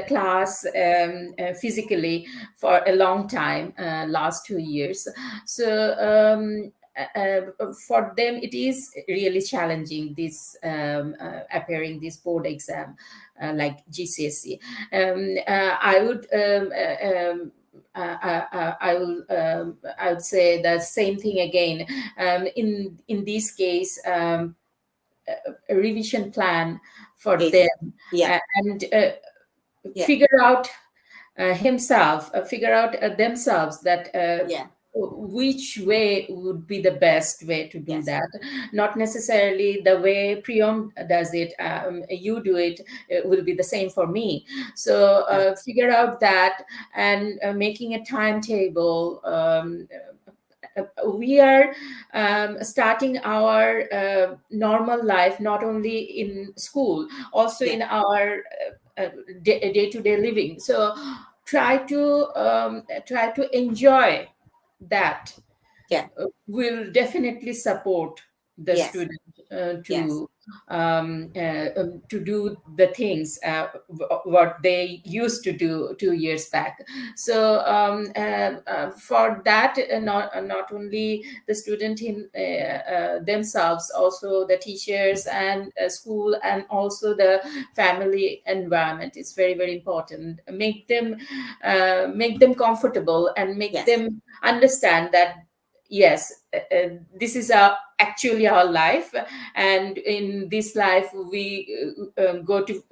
class physically for a long time, last 2 years. So for them it is really challenging, this appearing this board exam like GCSE. I would say the same thing again. In this case, a revision plan for them, and figure out themselves that which way would be the best way to do that. Not necessarily the way Priyam does it, you do it, will be the same for me. So figure out that, and making a timetable. We are starting our normal life not only in school, also in our day-to-day living. So try to enjoy that. Will definitely support the student to do the things what they used to do 2 years back. So for that, not only the student in themselves, also the teachers and school, and also the family environment is very, very important. Make them comfortable and make them understand that yes, this is actually our life, and in this life we go to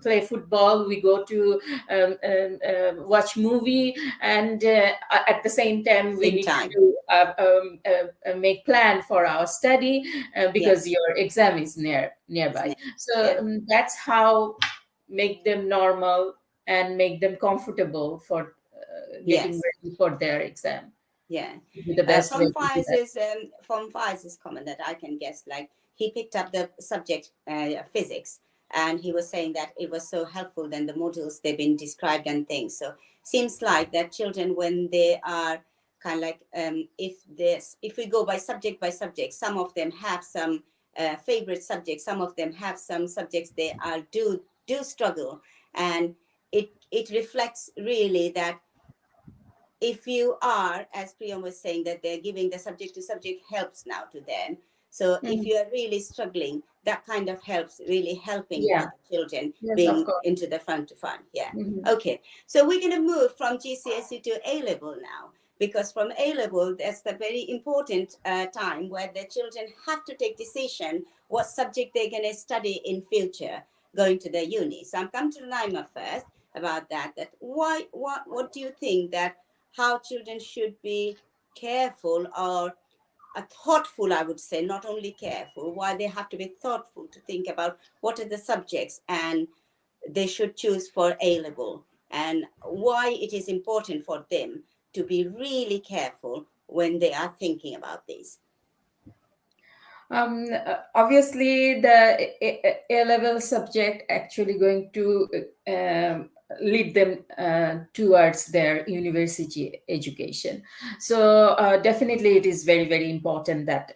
play football, we go to watch movie, and at the same time we need to make plan for our study because your exam is nearby. So that's how make them normal and make them comfortable for getting ready for their exam. The best from Faiz's comment that I can guess, like he picked up the subject physics, and he was saying that it was so helpful than the modules they've been described and things. So seems like that children, when they are kind of like if we go by subject, some of them have some favorite subjects, some of them have some subjects they are do struggle, and it reflects really that if you are, as Priyam was saying, that they're giving the subject to subject helps now to them. So if you are really struggling, that kind of helps, really helping Yeah. other children Yes, being of course. into the front to front. Yeah. Mhm. Okay. So we're going to move from GCSE to A level now, because from A level, that's the very important time where the children have to take decision what subject they're going to study in future going to the uni. So I'm coming to Naima first about that. That what do you think that how children should be careful or thoughtful, I would say, not only careful, why they have to be thoughtful to think about what are the subjects and they should choose for A level, and why it is important for them to be really careful when they are thinking about this. Obviously, the A-level subject actually going to lead them towards their university education. So definitely it is very, very important that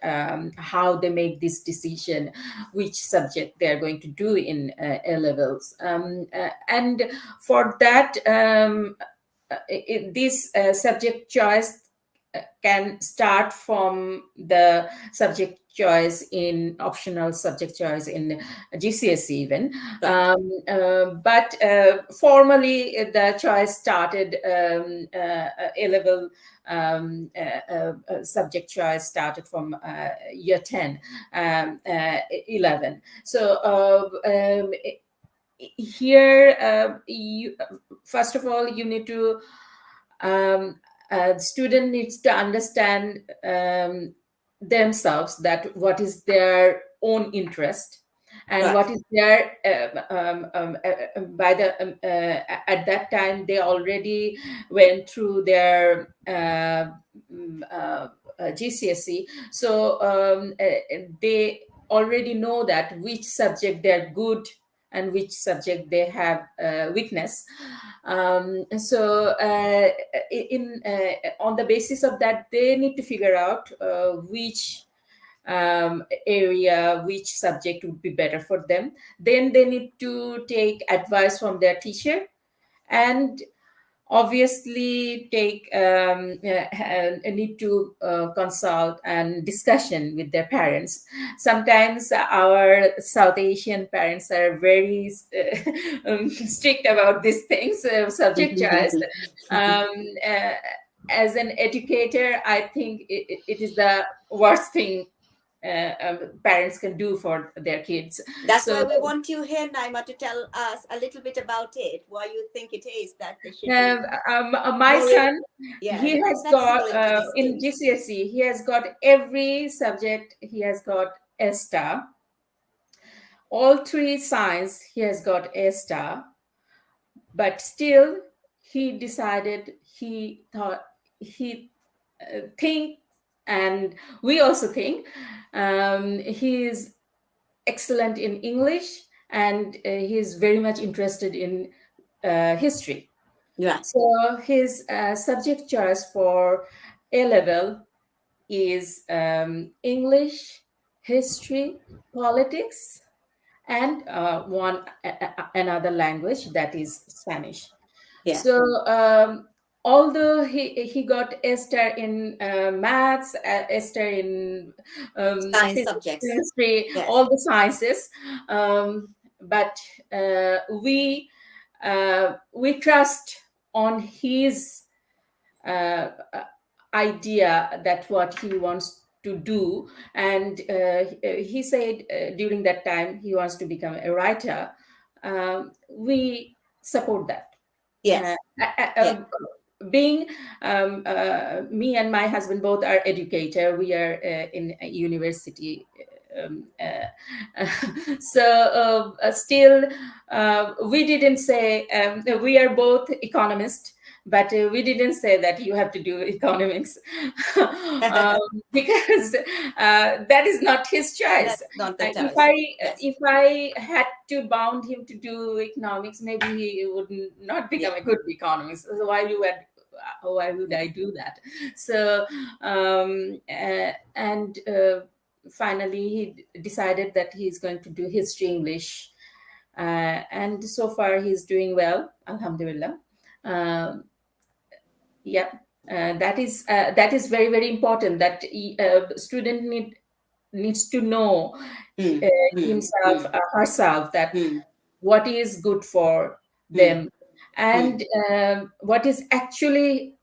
how they make this decision, which subject they are going to do in A-levels. And for that, this subject choice can start from the subject choice in optional subject choice in GCSE even. But formally the choice started A-level subject choice started from year 10, 11. So here first of all you need to the student needs to understand themselves, that what is their own interest and Right. what is their by the at that time they already went through their GCSE, so they already know that which subject they're good and which subject they have weakness. So on the basis of that, they need to figure out which area, which subject would be better for them. Then they need to take advice from their teacher and obviously take need to consult and discussion with their parents. Sometimes our South Asian parents are very strict about these things, subject choice. um, uh, as an educator, I think it is the worst thing parents can do for their kids. That's So why we want you here, Naima, to tell us a little bit about it, why you think it is that they should be my more son, yeah, he more has flexible got into these in things. GCSE, he has got every subject, he has got A star. All three science, he has got A star. But still, he decided, he thought, he think, and we also think he is excellent in English, and he is very much interested in history. Yeah. So his subject choice for A level is English, history, politics, and another language, that is Spanish. Yeah. So although he got A star in maths, A star in Science physics, subjects. chemistry, Yeah. all the sciences, but we trust on his idea that what he wants to do, and he said during that time he wants to become a writer. We support that. Yes. Yeah. Being me and my husband both are educator, we are in a university, so still we didn't say we are both economists, but we didn't say that you have to do economics because that is not his choice. That's not the If choice. I Yes. if I had to bound him to do economics, maybe he would not become a good economist. So why would I do that? So and finally he decided that he's going to do history, English, and so far he's doing well, alhamdulillah. Yeah, that is very, very important, that student needs to know himself, herself, that what is good for them, and what is actually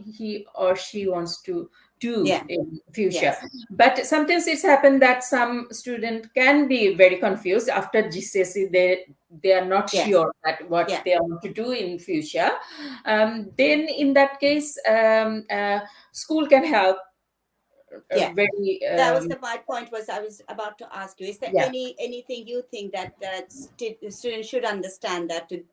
he or she wants to do in future. Yes. But sometimes it's happened that some student can be very confused after GCSE. They are not sure that what they want to do in future. Then in that case, school can help. Very. That was my point. Was I was about to ask you: is there anything you think that the students should understand, that to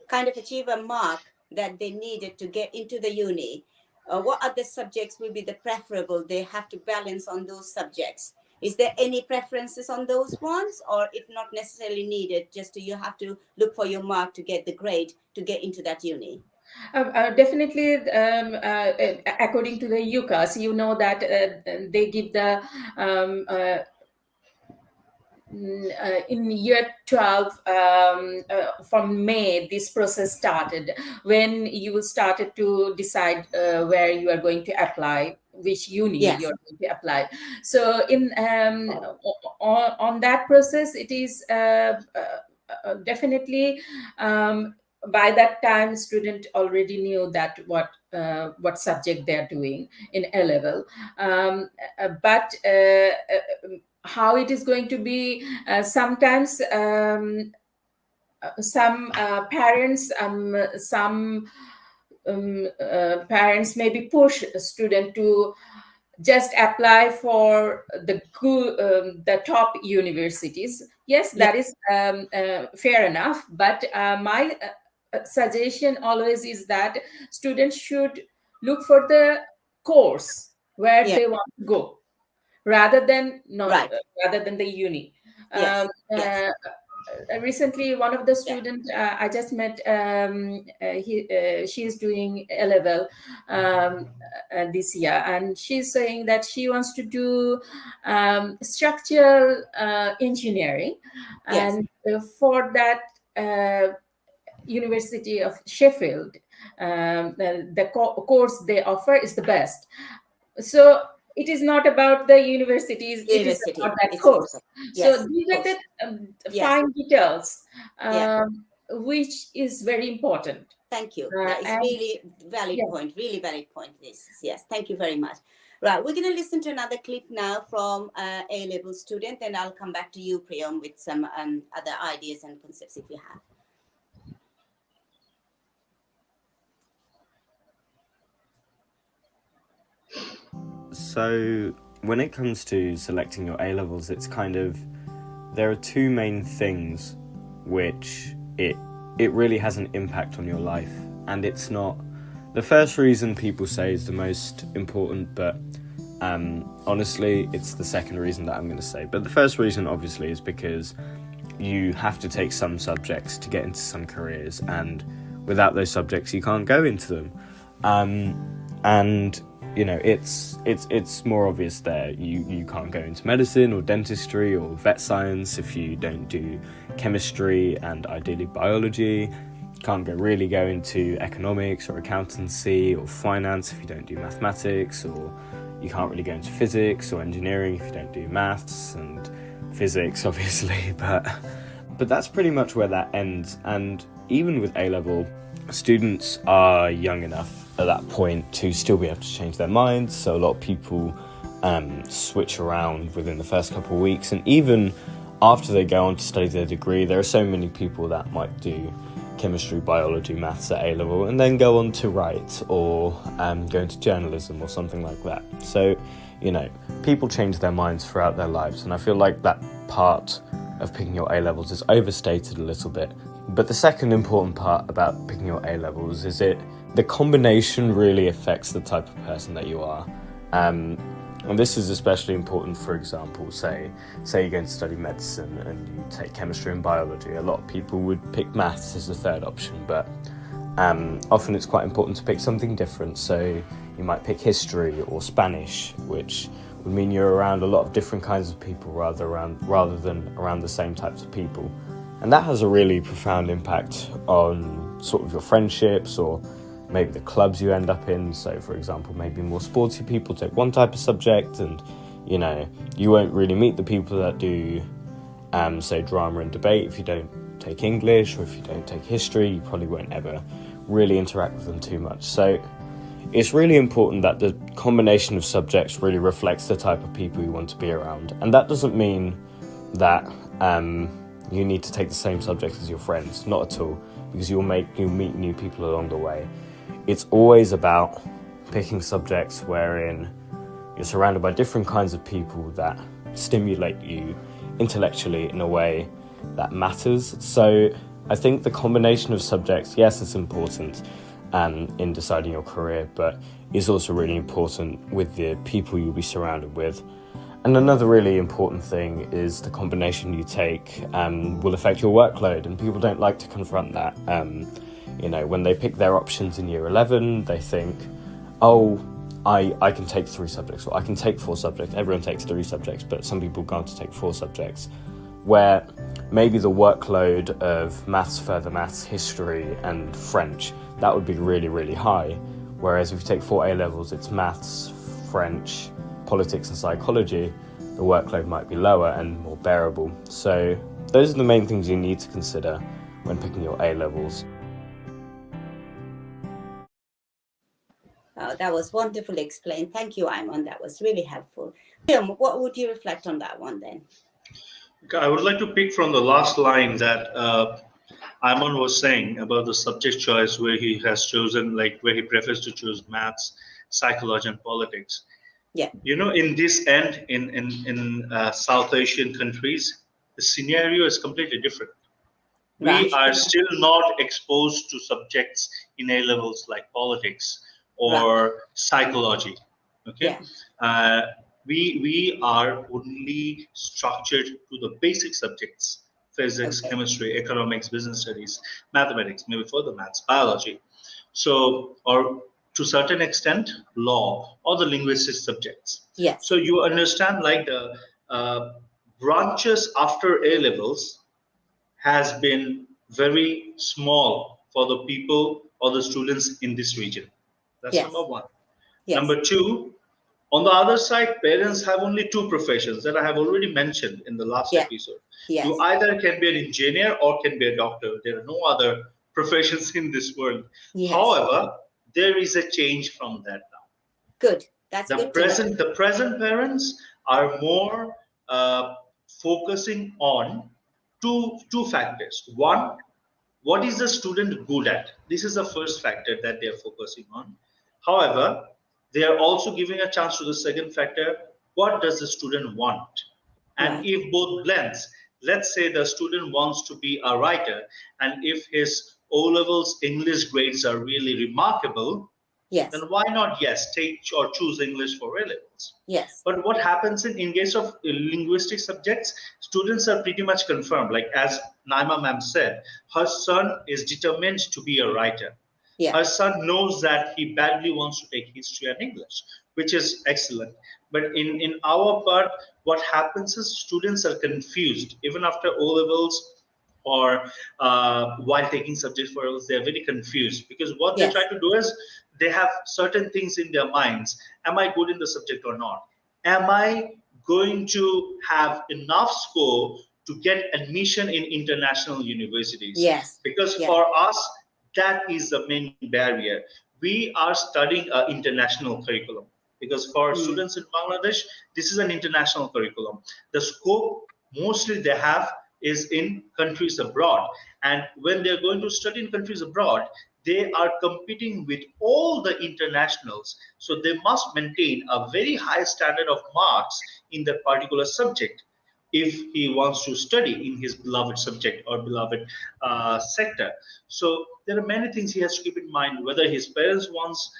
kind of achieve a mark that they needed to get into the uni? What other subjects will be the preferable? They have to balance on those subjects. Is there any preferences on those ones, or if not necessarily needed, just you have to look for your mark to get the grade to get into that uni? Definitely, according to the UCAS, you know that they give the in year 12, from May, this process started, when you started to decide where you are going to apply, which uni you're going to apply. So in on that process, it is definitely by that time student already knew that what subject they're doing in A-level, but how it is going to be, sometimes some parents parents maybe push a student to just apply for the top universities. Yes, that is fair enough, but my suggestion always is that students should look for the course where they want to go, rather than rather than the uni. Recently, one of the students I just met, she is doing A-level this year, and she's saying that she wants to do structural engineering, and for that University of Sheffield, the course they offer is the best. So it is not about the universities, it is about that course. So these are the fine details, which is very important. Thank you. That is really valid point. Really valid point. Yes. Thank you very much. Right. We're going to listen to another clip now from A-level student, and I'll come back to you, Priyam, with some other ideas and concepts if you have. So when it comes to selecting your A-levels, it's kind of, there are two main things which it really has an impact on your life, and it's not, the first reason people say is the most important, but honestly it's the second reason that I'm going to say. But the first reason obviously is because you have to take some subjects to get into some careers, and without those subjects you can't go into them, and you know, it's more obvious there. You can't go into medicine or dentistry or vet science if you don't do chemistry and ideally biology. You can't really go into economics or accountancy or finance if you don't do mathematics, or you can't really go into physics or engineering if you don't do maths and physics, obviously. But that's pretty much where that ends. And even with A-level, students are young enough at that point to still be able to change their minds, so a lot of people switch around within the first couple of weeks, and even after they go on to study their degree, there are so many people that might do chemistry, biology, maths at A-level and then go on to write or go into journalism or something like that. So, you know, people change their minds throughout their lives, and I feel like that part of picking your A-levels is overstated a little bit. But the second important part about picking your A-levels is the combination really affects the type of person that you are. And this is especially important, for example, say you're going to study medicine and you take chemistry and biology. A lot of people would pick maths as a third option, but often it's quite important to pick something different. So you might pick history or Spanish, which would mean you're around a lot of different kinds of people rather than around the same types of people. And that has a really profound impact on sort of your friendships or maybe the clubs you end up in. So, for example, maybe more sporty people take one type of subject and, you know, you won't really meet the people that do, say, drama and debate if you don't take English, or if you don't take history, you probably won't ever really interact with them too much. So it's really important that the combination of subjects really reflects the type of people you want to be around. And that doesn't mean that you need to take the same subjects as your friends, not at all, because you'll meet new people along the way. It's always about picking subjects wherein you're surrounded by different kinds of people that stimulate you intellectually in a way that matters. So I think the combination of subjects, yes, it's important in deciding your career, but it's also really important with the people you'll be surrounded with. And another really important thing is the combination you take will affect your workload, and people don't like to confront that. You know, when they pick their options in year 11, they think, oh, I can take 3 subjects, or I can take 4 subjects. Everyone takes 3 subjects, but some people go on to take 4 subjects, where maybe the workload of maths, further maths, history, and French, that would be really, really high. Whereas if you take 4 A-levels, it's maths, French, politics, and psychology, the workload might be lower and more bearable. So those are the main things you need to consider when picking your A-levels. Oh, that was wonderfully explained. Thank you, Ayman. That was really helpful. Tim, what would you reflect on that one then? I would like to pick from the last line that Ayman was saying about the subject choice, where he has chosen, like where he prefers to choose maths, psychology, and politics. Yeah. You know, in this end, in South Asian countries, the scenario is completely different. Right. We are still not exposed to subjects in A-levels like politics or psychology. Okay. Yeah. We are only structured to the basic subjects: physics, chemistry, economics, business studies, mathematics, maybe further maths, biology. So, or to a certain extent, law or the linguistic subjects. Yes. So you understand, like the branches after A-levels has been very small for the people or the students in this region. That's number one. Yes. Number two, on the other side, parents have only 2 professions that I have already mentioned in the last episode. Yes. You either can be an engineer or can be a doctor. There are no other professions in this world. Yes. However, there is a change from that now. Good. That's good. The present parents are more focusing on two factors. One, what is the student good at? This is the first factor that they are focusing on. However, they are also giving a chance to the second factor. What does the student want? And if both blends, let's say the student wants to be a writer, and if his O-levels English grades are really remarkable, then why not, take or choose English for A-levels? Yes. But what happens in case of linguistic subjects, students are pretty much confirmed. Like as Naima ma'am said, her son is determined to be a writer. Yeah. Her son knows that he badly wants to take history and English, which is excellent. But in our part, what happens is students are confused. Even after O-levels or while taking subjects for O-levels, they're very confused, because what they try to do is they have certain things in their minds. Am I good in the subject or not? Am I going to have enough score to get admission in international universities? Yes. Because for us, that is the main barrier. We are studying an international curriculum, because for students in Bangladesh, this is an international curriculum. The scope mostly they have is in countries abroad. And when they're going to study in countries abroad, they are competing with all the internationals. So they must maintain a very high standard of marks in that particular subject if he wants to study in his beloved subject or beloved sector. So there are many things he has to keep in mind, whether his parents wants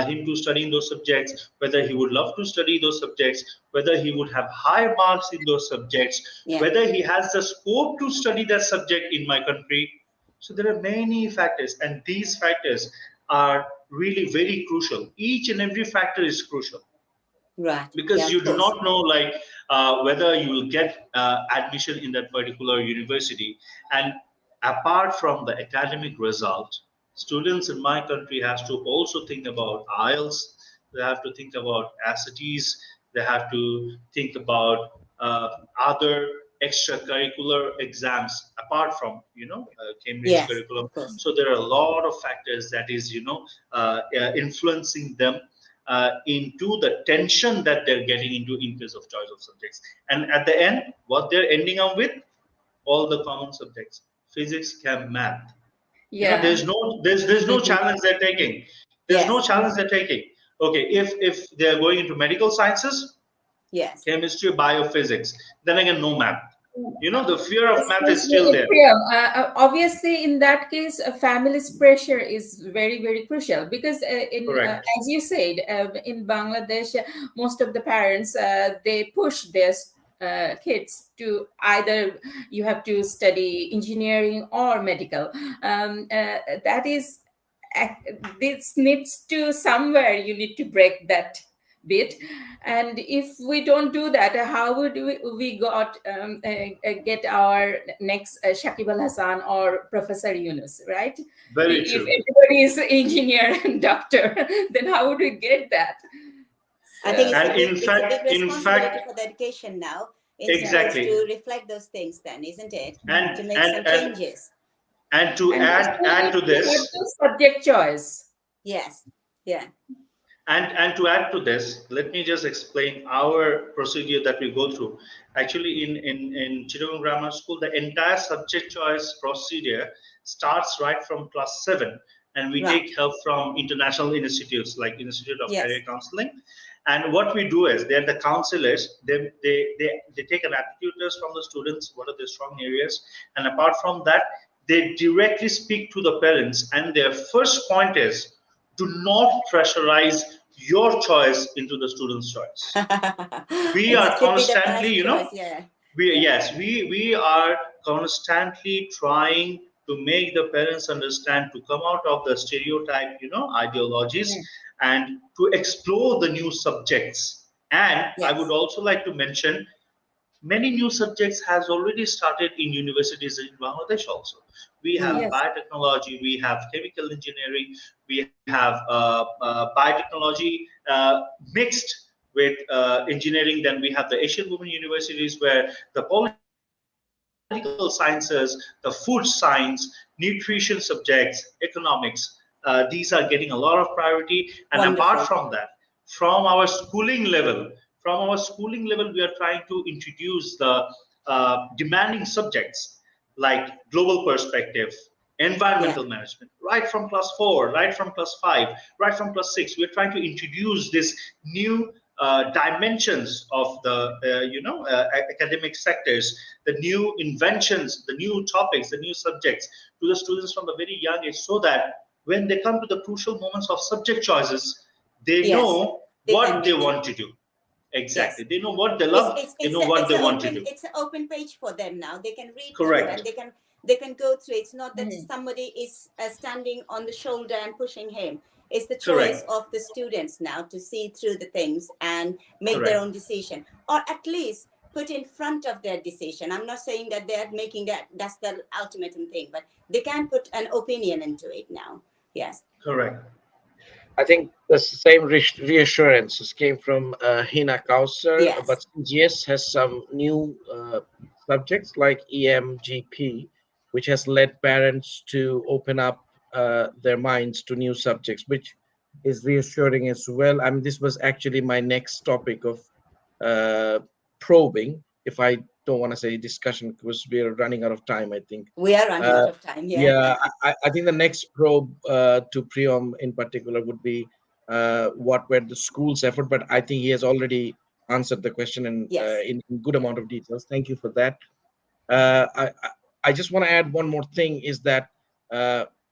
him to study in those subjects, whether he would love to study those subjects, whether he would have high marks in those subjects, whether he has the scope to study that subject in my country. So there are many factors, and these factors are really very crucial. Each and every factor is crucial. Right. because Yeah, you of do course. not know like whether you will get admission in that particular university. And apart from the academic result, students in my country has to also think about IELTS. They have to think about SATs. They have to think about other extracurricular exams apart from Cambridge Yes, curriculum. of course. So there are a lot of factors that is influencing them into the tension that they're getting into in case of choice of subjects. And at the end, what they're ending up with, all the common subjects: physics, chem, math. Yeah. There's no challenge they're taking. There's no Yes, challenge they're taking. Okay, if they're going into medical sciences, yes. chemistry, biophysics, then again no math. The fear of math is Especially still there. Priyam, obviously, in that case, a family's pressure is very, very crucial because, Correct. as you said, in Bangladesh, most of the parents they push their kids to either you have to study engineering or medical. That is, this needs to somewhere you need to break that bit. And if we don't do that, how would we get our next Shakib Al Hasan or Professor Yunus, right? Very If true. everybody is engineer and doctor, then how would we get that? I think it's And a big, in it's a fact- big in responsibility fact- for the education now in Exactly. schools to reflect those things then, isn't it? And- To make and- some and- changes. And to And add to this, what the subject choice? Yes. Yeah. and to add to this, let me just explain our procedure that we go through. Actually, in Chittagong Grammar School, the entire subject choice procedure starts right from class 7, and we Right. take help from international institutes like Institute of Yes. Career Counseling. And what we do is, they're the counselors. They take an aptitude test from the students. What are their strong areas? And apart from that, they directly speak to the parents. And their first point is, do not pressurize your choice into the student's choice. We It are should be the constantly, first choice, yeah. we are constantly trying to make the parents understand to come out of the stereotype, ideologies, and to explore the new subjects. And I Yes. would also like to mention, many new subjects has already started in universities in Bangladesh also. We have Yes. biotechnology, we have chemical engineering, we have biotechnology mixed with engineering. Then we have the Asian Women Universities where the political sciences, the food science, nutrition subjects, economics, these are getting a lot of priority. And Wonderful. apart from that, from our schooling level, we are trying to introduce the demanding subjects like global perspective, environmental management, right from class 4, right from class 5, right from class 6. We're trying to introduce this new dimensions of the academic sectors, the new inventions, the new topics, the new subjects to the students from a very young age, so that when they come to the crucial moments of subject choices, they Yes, know they what can they make it. want to do. Exactly. Yes. They know what they love. They know what they want to do. It's an open page for them now. They can read Correct. through and they can go through. It's not that Mhm. somebody is standing on the shoulder and pushing him. It's the Correct. choice of the students now to see through the things and make Correct. their own decision, or at least put in front of their decision. I'm not saying that they're making that's the ultimate thing, but they can put an opinion into it now. Yes. Correct. I think the same reassurances came from Hina Kausar, Yes. but CGS has some new subjects like EMGP, which has led parents to open up their minds to new subjects, which is reassuring as well. I mean, this was actually my next topic of probing, if I don't want to say discussion, because we are running out of time, I think. We are running out of time. Yeah, I think the next probe to Priyam in particular would be what were the school's effort, but I think he has already answered the question Yes. in good amount of details. Thank you for that. I just want to add one more thing, is that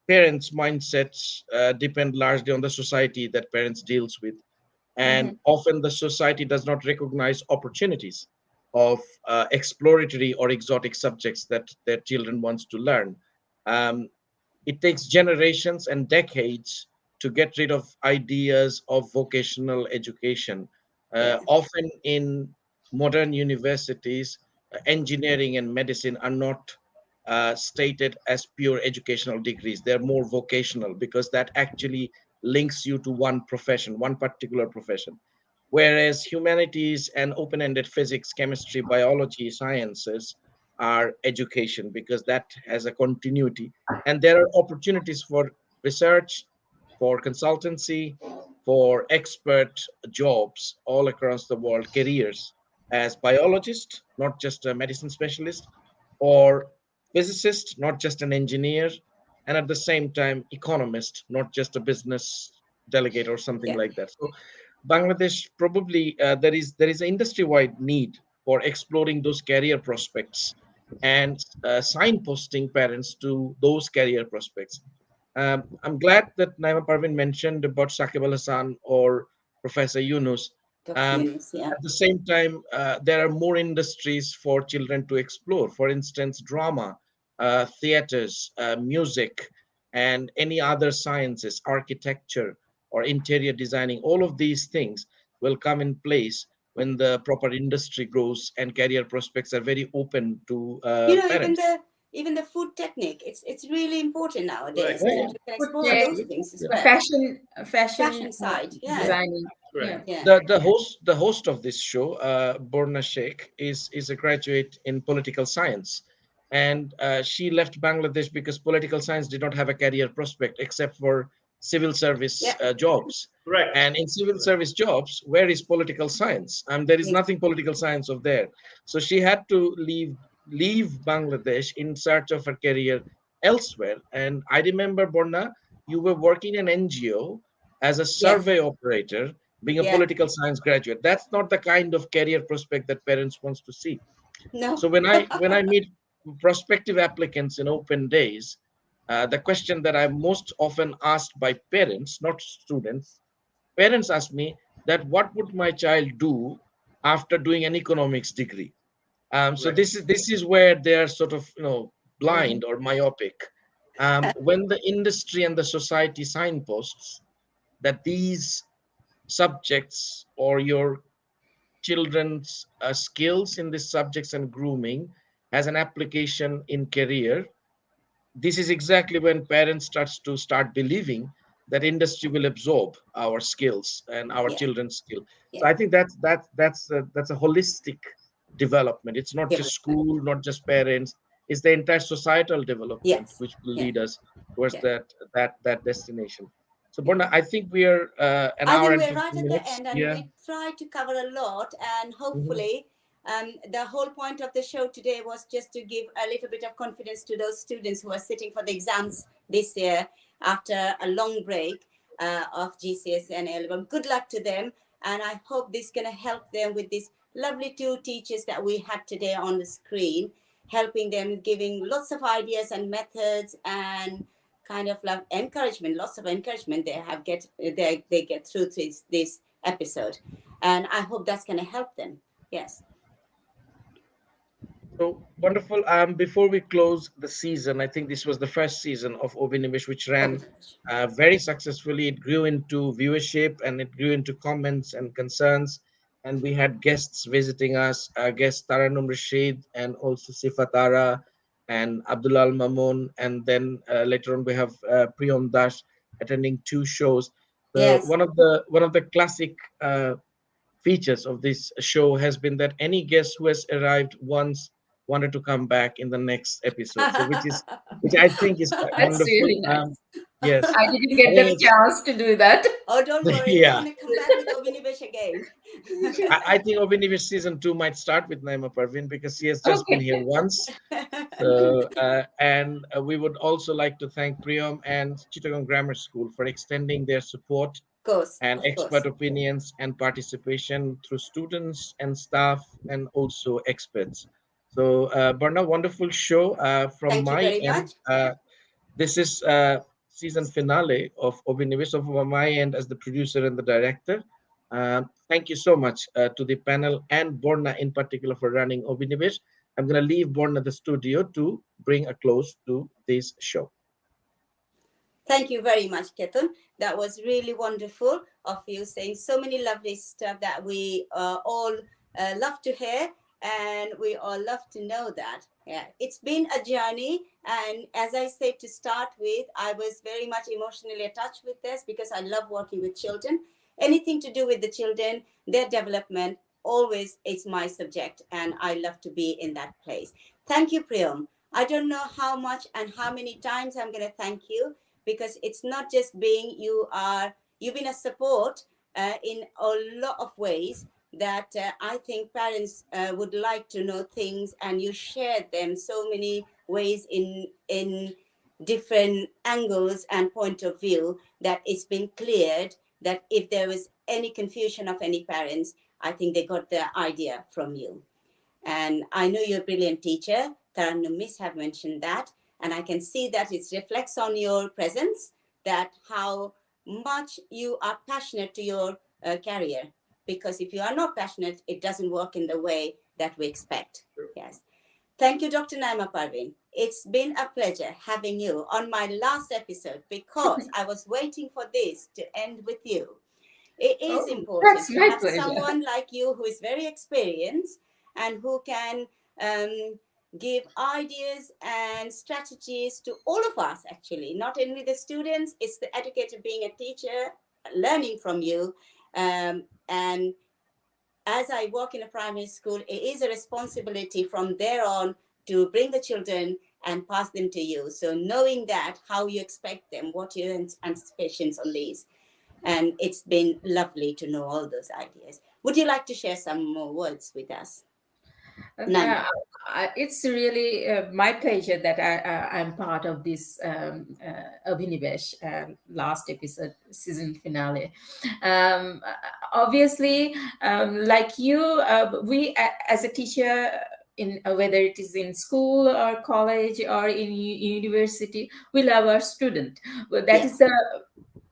parents' mindsets depend largely on the society that parents deals with. And often the society does not recognize opportunities of exploratory or exotic subjects that their children wants to learn. It takes generations and decades to get rid of ideas of vocational education. Yeah. Often in modern universities, engineering and medicine are not stated as pure educational degrees. They're more vocational because that actually links you to one profession, one particular profession. Whereas humanities and open-ended physics, chemistry, biology, sciences are education because that has a continuity. And there are opportunities for research, for consultancy, for expert jobs all across the world, careers as biologist, not just a medicine specialist, or physicist, not just an engineer, and at the same time, economist, not just a business delegate or something Yeah. like that. So Bangladesh probably there is an industry-wide need for exploring those career prospects and signposting parents to those career prospects. I'm glad that Naima Parvin mentioned about Shakib Al Hassan or Professor Yunus. Dr. Yunus, yeah. At the same time, there are more industries for children to explore. For instance, drama, theaters, music, and any other sciences, architecture, or interior designing. All of these things will come in place when the proper industry grows and career prospects are very open to parents. Even the food technique, it's really important nowadays. Right. Yeah, You can explore Yeah. those things as yeah. well. Fashion Side, yeah. designing. Correct. Yeah. Yeah. The host of this show, Borna Sheikh, is a graduate in political science, and she left Bangladesh because political science did not have a career prospect except for civil service Yeah. jobs. Correct. And in civil service jobs, where is political science? There is nothing political science of there. So she had to leave Bangladesh in search of a career elsewhere. And I remember, Borna, you were working in an NGO as a Yes. survey operator, being a Yeah. political science graduate. That's not the kind of career prospect that parents wants to see. No. So when I meet prospective applicants in open days, the question that I'm most often asked by parents, not students, parents ask me that what would my child do after doing an economics degree? So Right. this is where they're sort of Mm-hmm. blind or myopic. When the industry and the society signposts that these subjects or your children's skills in these subjects and grooming has an application in career, this is exactly when parents start believing that industry will absorb our skills and our Yeah. children's skill. So Yeah. I think that's a holistic development. It's not just Development. school, not just parents. It's the entire societal development Yes. which will Yeah. lead us towards Yeah. that destination. So Yeah. Borna, I think we are an I hour think and we're right 15 at the minutes. end, and Yeah. we tried to cover a lot. And Mhm. hopefully, the whole point of the show today was just to give a little bit of confidence to those students who are sitting for the exams this year after a long break of GCSE and A-level. Good luck to them, and I hope this is going to help them with these lovely two teachers that we had today on the screen, helping them, giving lots of ideas and methods and kind of like encouragement, lots of encouragement they get through this episode, and I hope that's going to help them. Yes. So wonderful. Before we close the season, I think this was the first season of Obinimish, which Oh, ran very successfully. It grew into viewership and it grew into comments and concerns. And we had guests visiting us, guest Taranum Rashid and also Sifatara and Abdullah Al Mamun. And then later on we have Priyam Dash attending two shows. yes. One of the classic features of this show has been that any guest who has arrived once wanted to come back in the next episode. So which I think is quite That's wonderful. really nice. Yes, I didn't I get think the it's chance to do that. Oh, don't worry, we're yeah. going to come back with Obinivesh again. I think Obinivish season 2 might start with Naima Parvin because she has just been Okay. here once. So and we would also like to thank Priyam and Chittagong Grammar School for extending their support and Of expert course. opinions and participation through students and staff and also experts. So, Barna, wonderful show from Thank you my very end. much. This is season finale of Obinivish, of my end as the producer and the director. Thank you so much to the panel and Borna in particular for running Obinivish. I'm going to leave Borna the studio to bring a close to this show. Thank you very much, Ketan. That was really wonderful of you saying so many lovely stuff that we all love to hear, and we all love to know that. Yeah, it's been a journey, and as I said to start with, I was very much emotionally attached with this because I love working with children. Anything to do with the children, their development, always is my subject, and I love to be in that place. Thank you, Priyam. I don't know how much and how many times I'm going to thank you, because it's not just being you've been a support in a lot of ways that I think parents would like to know things, and you shared them so many ways in different angles and point of view that it's been cleared that if there was any confusion of any parents, I think they got the idea from you. And I know you're a brilliant teacher. Tarannum Miss have mentioned that. And I can see that it reflects on your presence, that how much you are passionate to your career. Because if you are not passionate, it doesn't work in the way that we expect. Yes. Thank you, Dr. Naima Parveen. It's been a pleasure having you on my last episode, because I was waiting for this to end with you. It is important that's to my have pleasure. someone like you who is very experienced and who can give ideas and strategies to all of us, actually, not only the students, it's the educator being a teacher, learning from you. And as I work in a primary school, it is a responsibility from there on to bring the children and pass them to you. So knowing that, how you expect them, what your anticipations on these. And it's been lovely to know all those ideas. Would you like to share some more words with us? It's really my pleasure that I'm part of this Abhinivesh last episode, season finale. Obviously, like you, we as a teacher, in whether it is in school or college or in university, we love our student. Well, that is the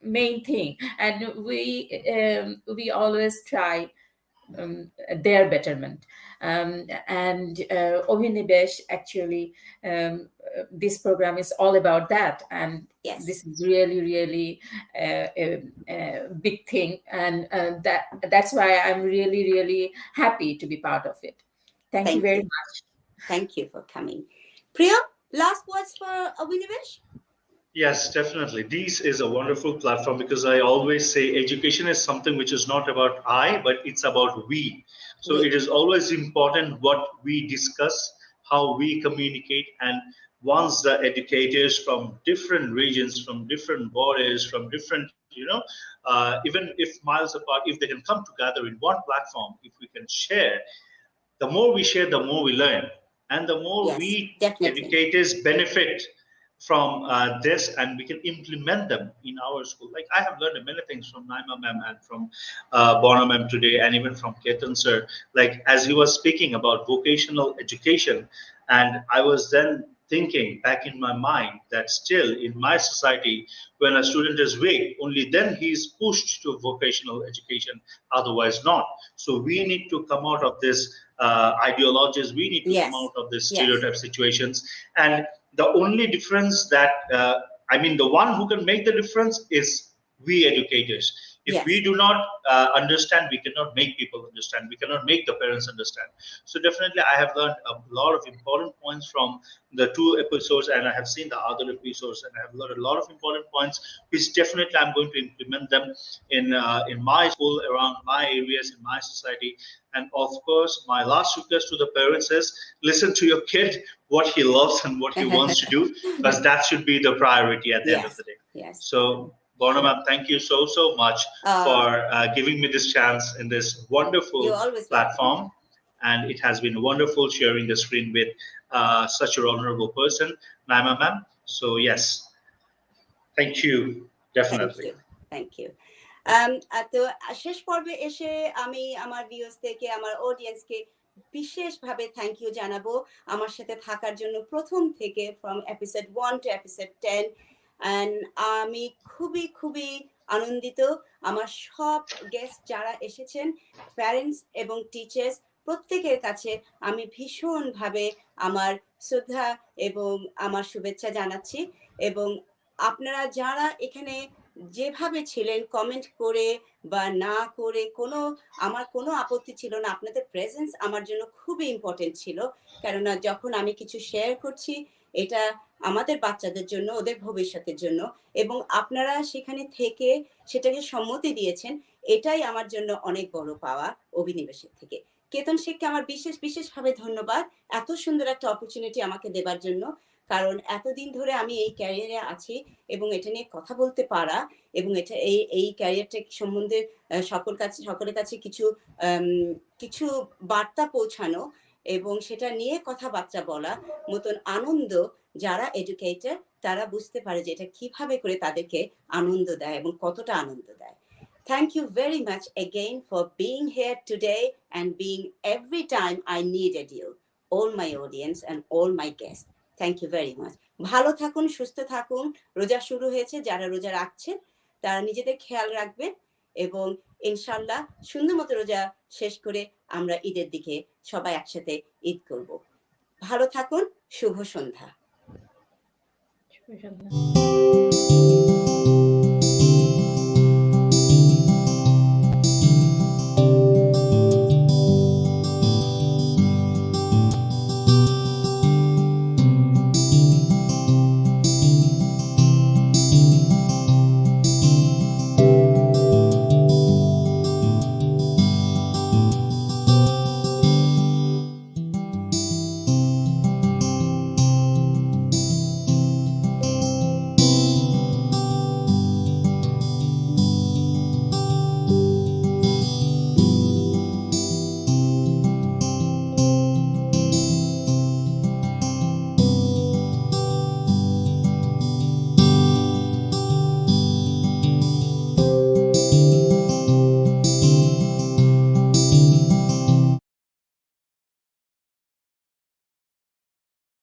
main thing, and we always try their betterment. And Abhinivesh, actually, this program is all about that, and this is really a big thing, and that's why I'm really happy to be part of it. Thank you very much. Thank you for coming. Priya, last words for Abhinivesh? Yes, definitely. This is a wonderful platform, because I always say education is something which is not about I, but it's about we. So it is always important what we discuss, how we communicate, and once the educators from different regions, from different borders, from different, even if miles apart, if they can come together in one platform, if we can share, the more we share, the more we learn, and the more we educators benefit from this, and we can implement them in our school. Like, I have learned many things from Naima ma'am and from Borna ma'am today, and even from Ketan sir. Like, as he was speaking about vocational education, and I was then thinking back in my mind that still in my society, when a student is weak, only then he is pushed to vocational education, otherwise not. So we need to come out of this ideologies, we need to come out of this stereotype situations. And the only difference that, the one who can make the difference is we educators. If we do not understand, we cannot make people understand. We cannot make the parents understand. So definitely, I have learned a lot of important points from the 2 episodes, and I have seen the other episodes, and I have learned a lot of important points, which definitely I'm going to implement them in my school, around my areas, in my society. And of course, my last request to the parents is, listen to your kid, what he loves and what he wants to do, because that should be the priority at the end of the day. So, Borna ma'am, thank you so much for giving me this chance in this wonderful platform. And it has been wonderful sharing the screen with such a honorable person, Naima ma'am. So yes, thank you, definitely. Thank you. তো শেষ পর্বে এসে আমি আমার viewers থেকে, আমার অডিয়েন্সকে বিশেষভাবে thank you জানাবো আমার সাথে থাকার জন্য প্রথম থেকে, from episode 1 to episode 10। And আমি খুবই আনন্দিত। আমার সব গেস্ট যারা এসেছেন, প্যারেন্টস এবং টিচার্স, প্রত্যেকের কাছে আমি ভীষণভাবে আমার শ্রদ্ধা এবং আমার শুভেচ্ছা জানাচ্ছি। এবং আপনারা যারা এখানে যেভাবে ছিলেন, কমেন্ট করে বা না করে, আমার কোনো আপত্তি ছিল না। আপনাদের প্রেজেন্স আমার জন্য খুবই ইম্পর্টেন্ট ছিল, কেননা যখন আমি কিছু শেয়ার করছি এটা আমাদের বাচ্চাদের জন্য, ওদের ভবিষ্যতের জন্য, এবং আপনারা সেখানে থেকে সেটাকে সম্মতি দিয়েছেন, এটাই আমার জন্য অনেক বড় পাওয়া অভিনিবেশের থেকে। কেতন শেখকে আমার বিশেষভাবে ধন্যবাদ এত সুন্দর একটা অপরচুনিটি আমাকে দেবার জন্য, কারণ এতদিন ধরে আমি এই ক্যারিয়ারে আছি এবং এটা নিয়ে কথা বলতে পারা এবং এটা এই ক্যারিয়ারটা সম্বন্ধে সকলের কাছে কিছু বার্তা পৌঁছানো এবং সেটা নিয়ে কথাবার্তা বলা মতন আনন্দ, যারা এডুকেটর তারা বুঝতে পারে যে এটা কিভাবে করে তাদেরকে আনন্দ দেয় এবং কতটা আনন্দ দেয়। Thank you very much again for being here today and being every time I needed you, all my audience and all my guests. Thank you very much. ভালো থাকুন, সুস্থ থাকুন। রোজা শুরু হয়েছে, যারা রোজা রাখছেন তারা নিজেদের খেয়াল রাখবেন এবং ইনশাআল্লাহ সুন্দর মতো রোজা শেষ করে আমরা ঈদের দিকে সবাই একসাথে ঈদ করব। ভালো থাকুন, শুভ সন্ধ্যা। শুভ সন্ধ্যা।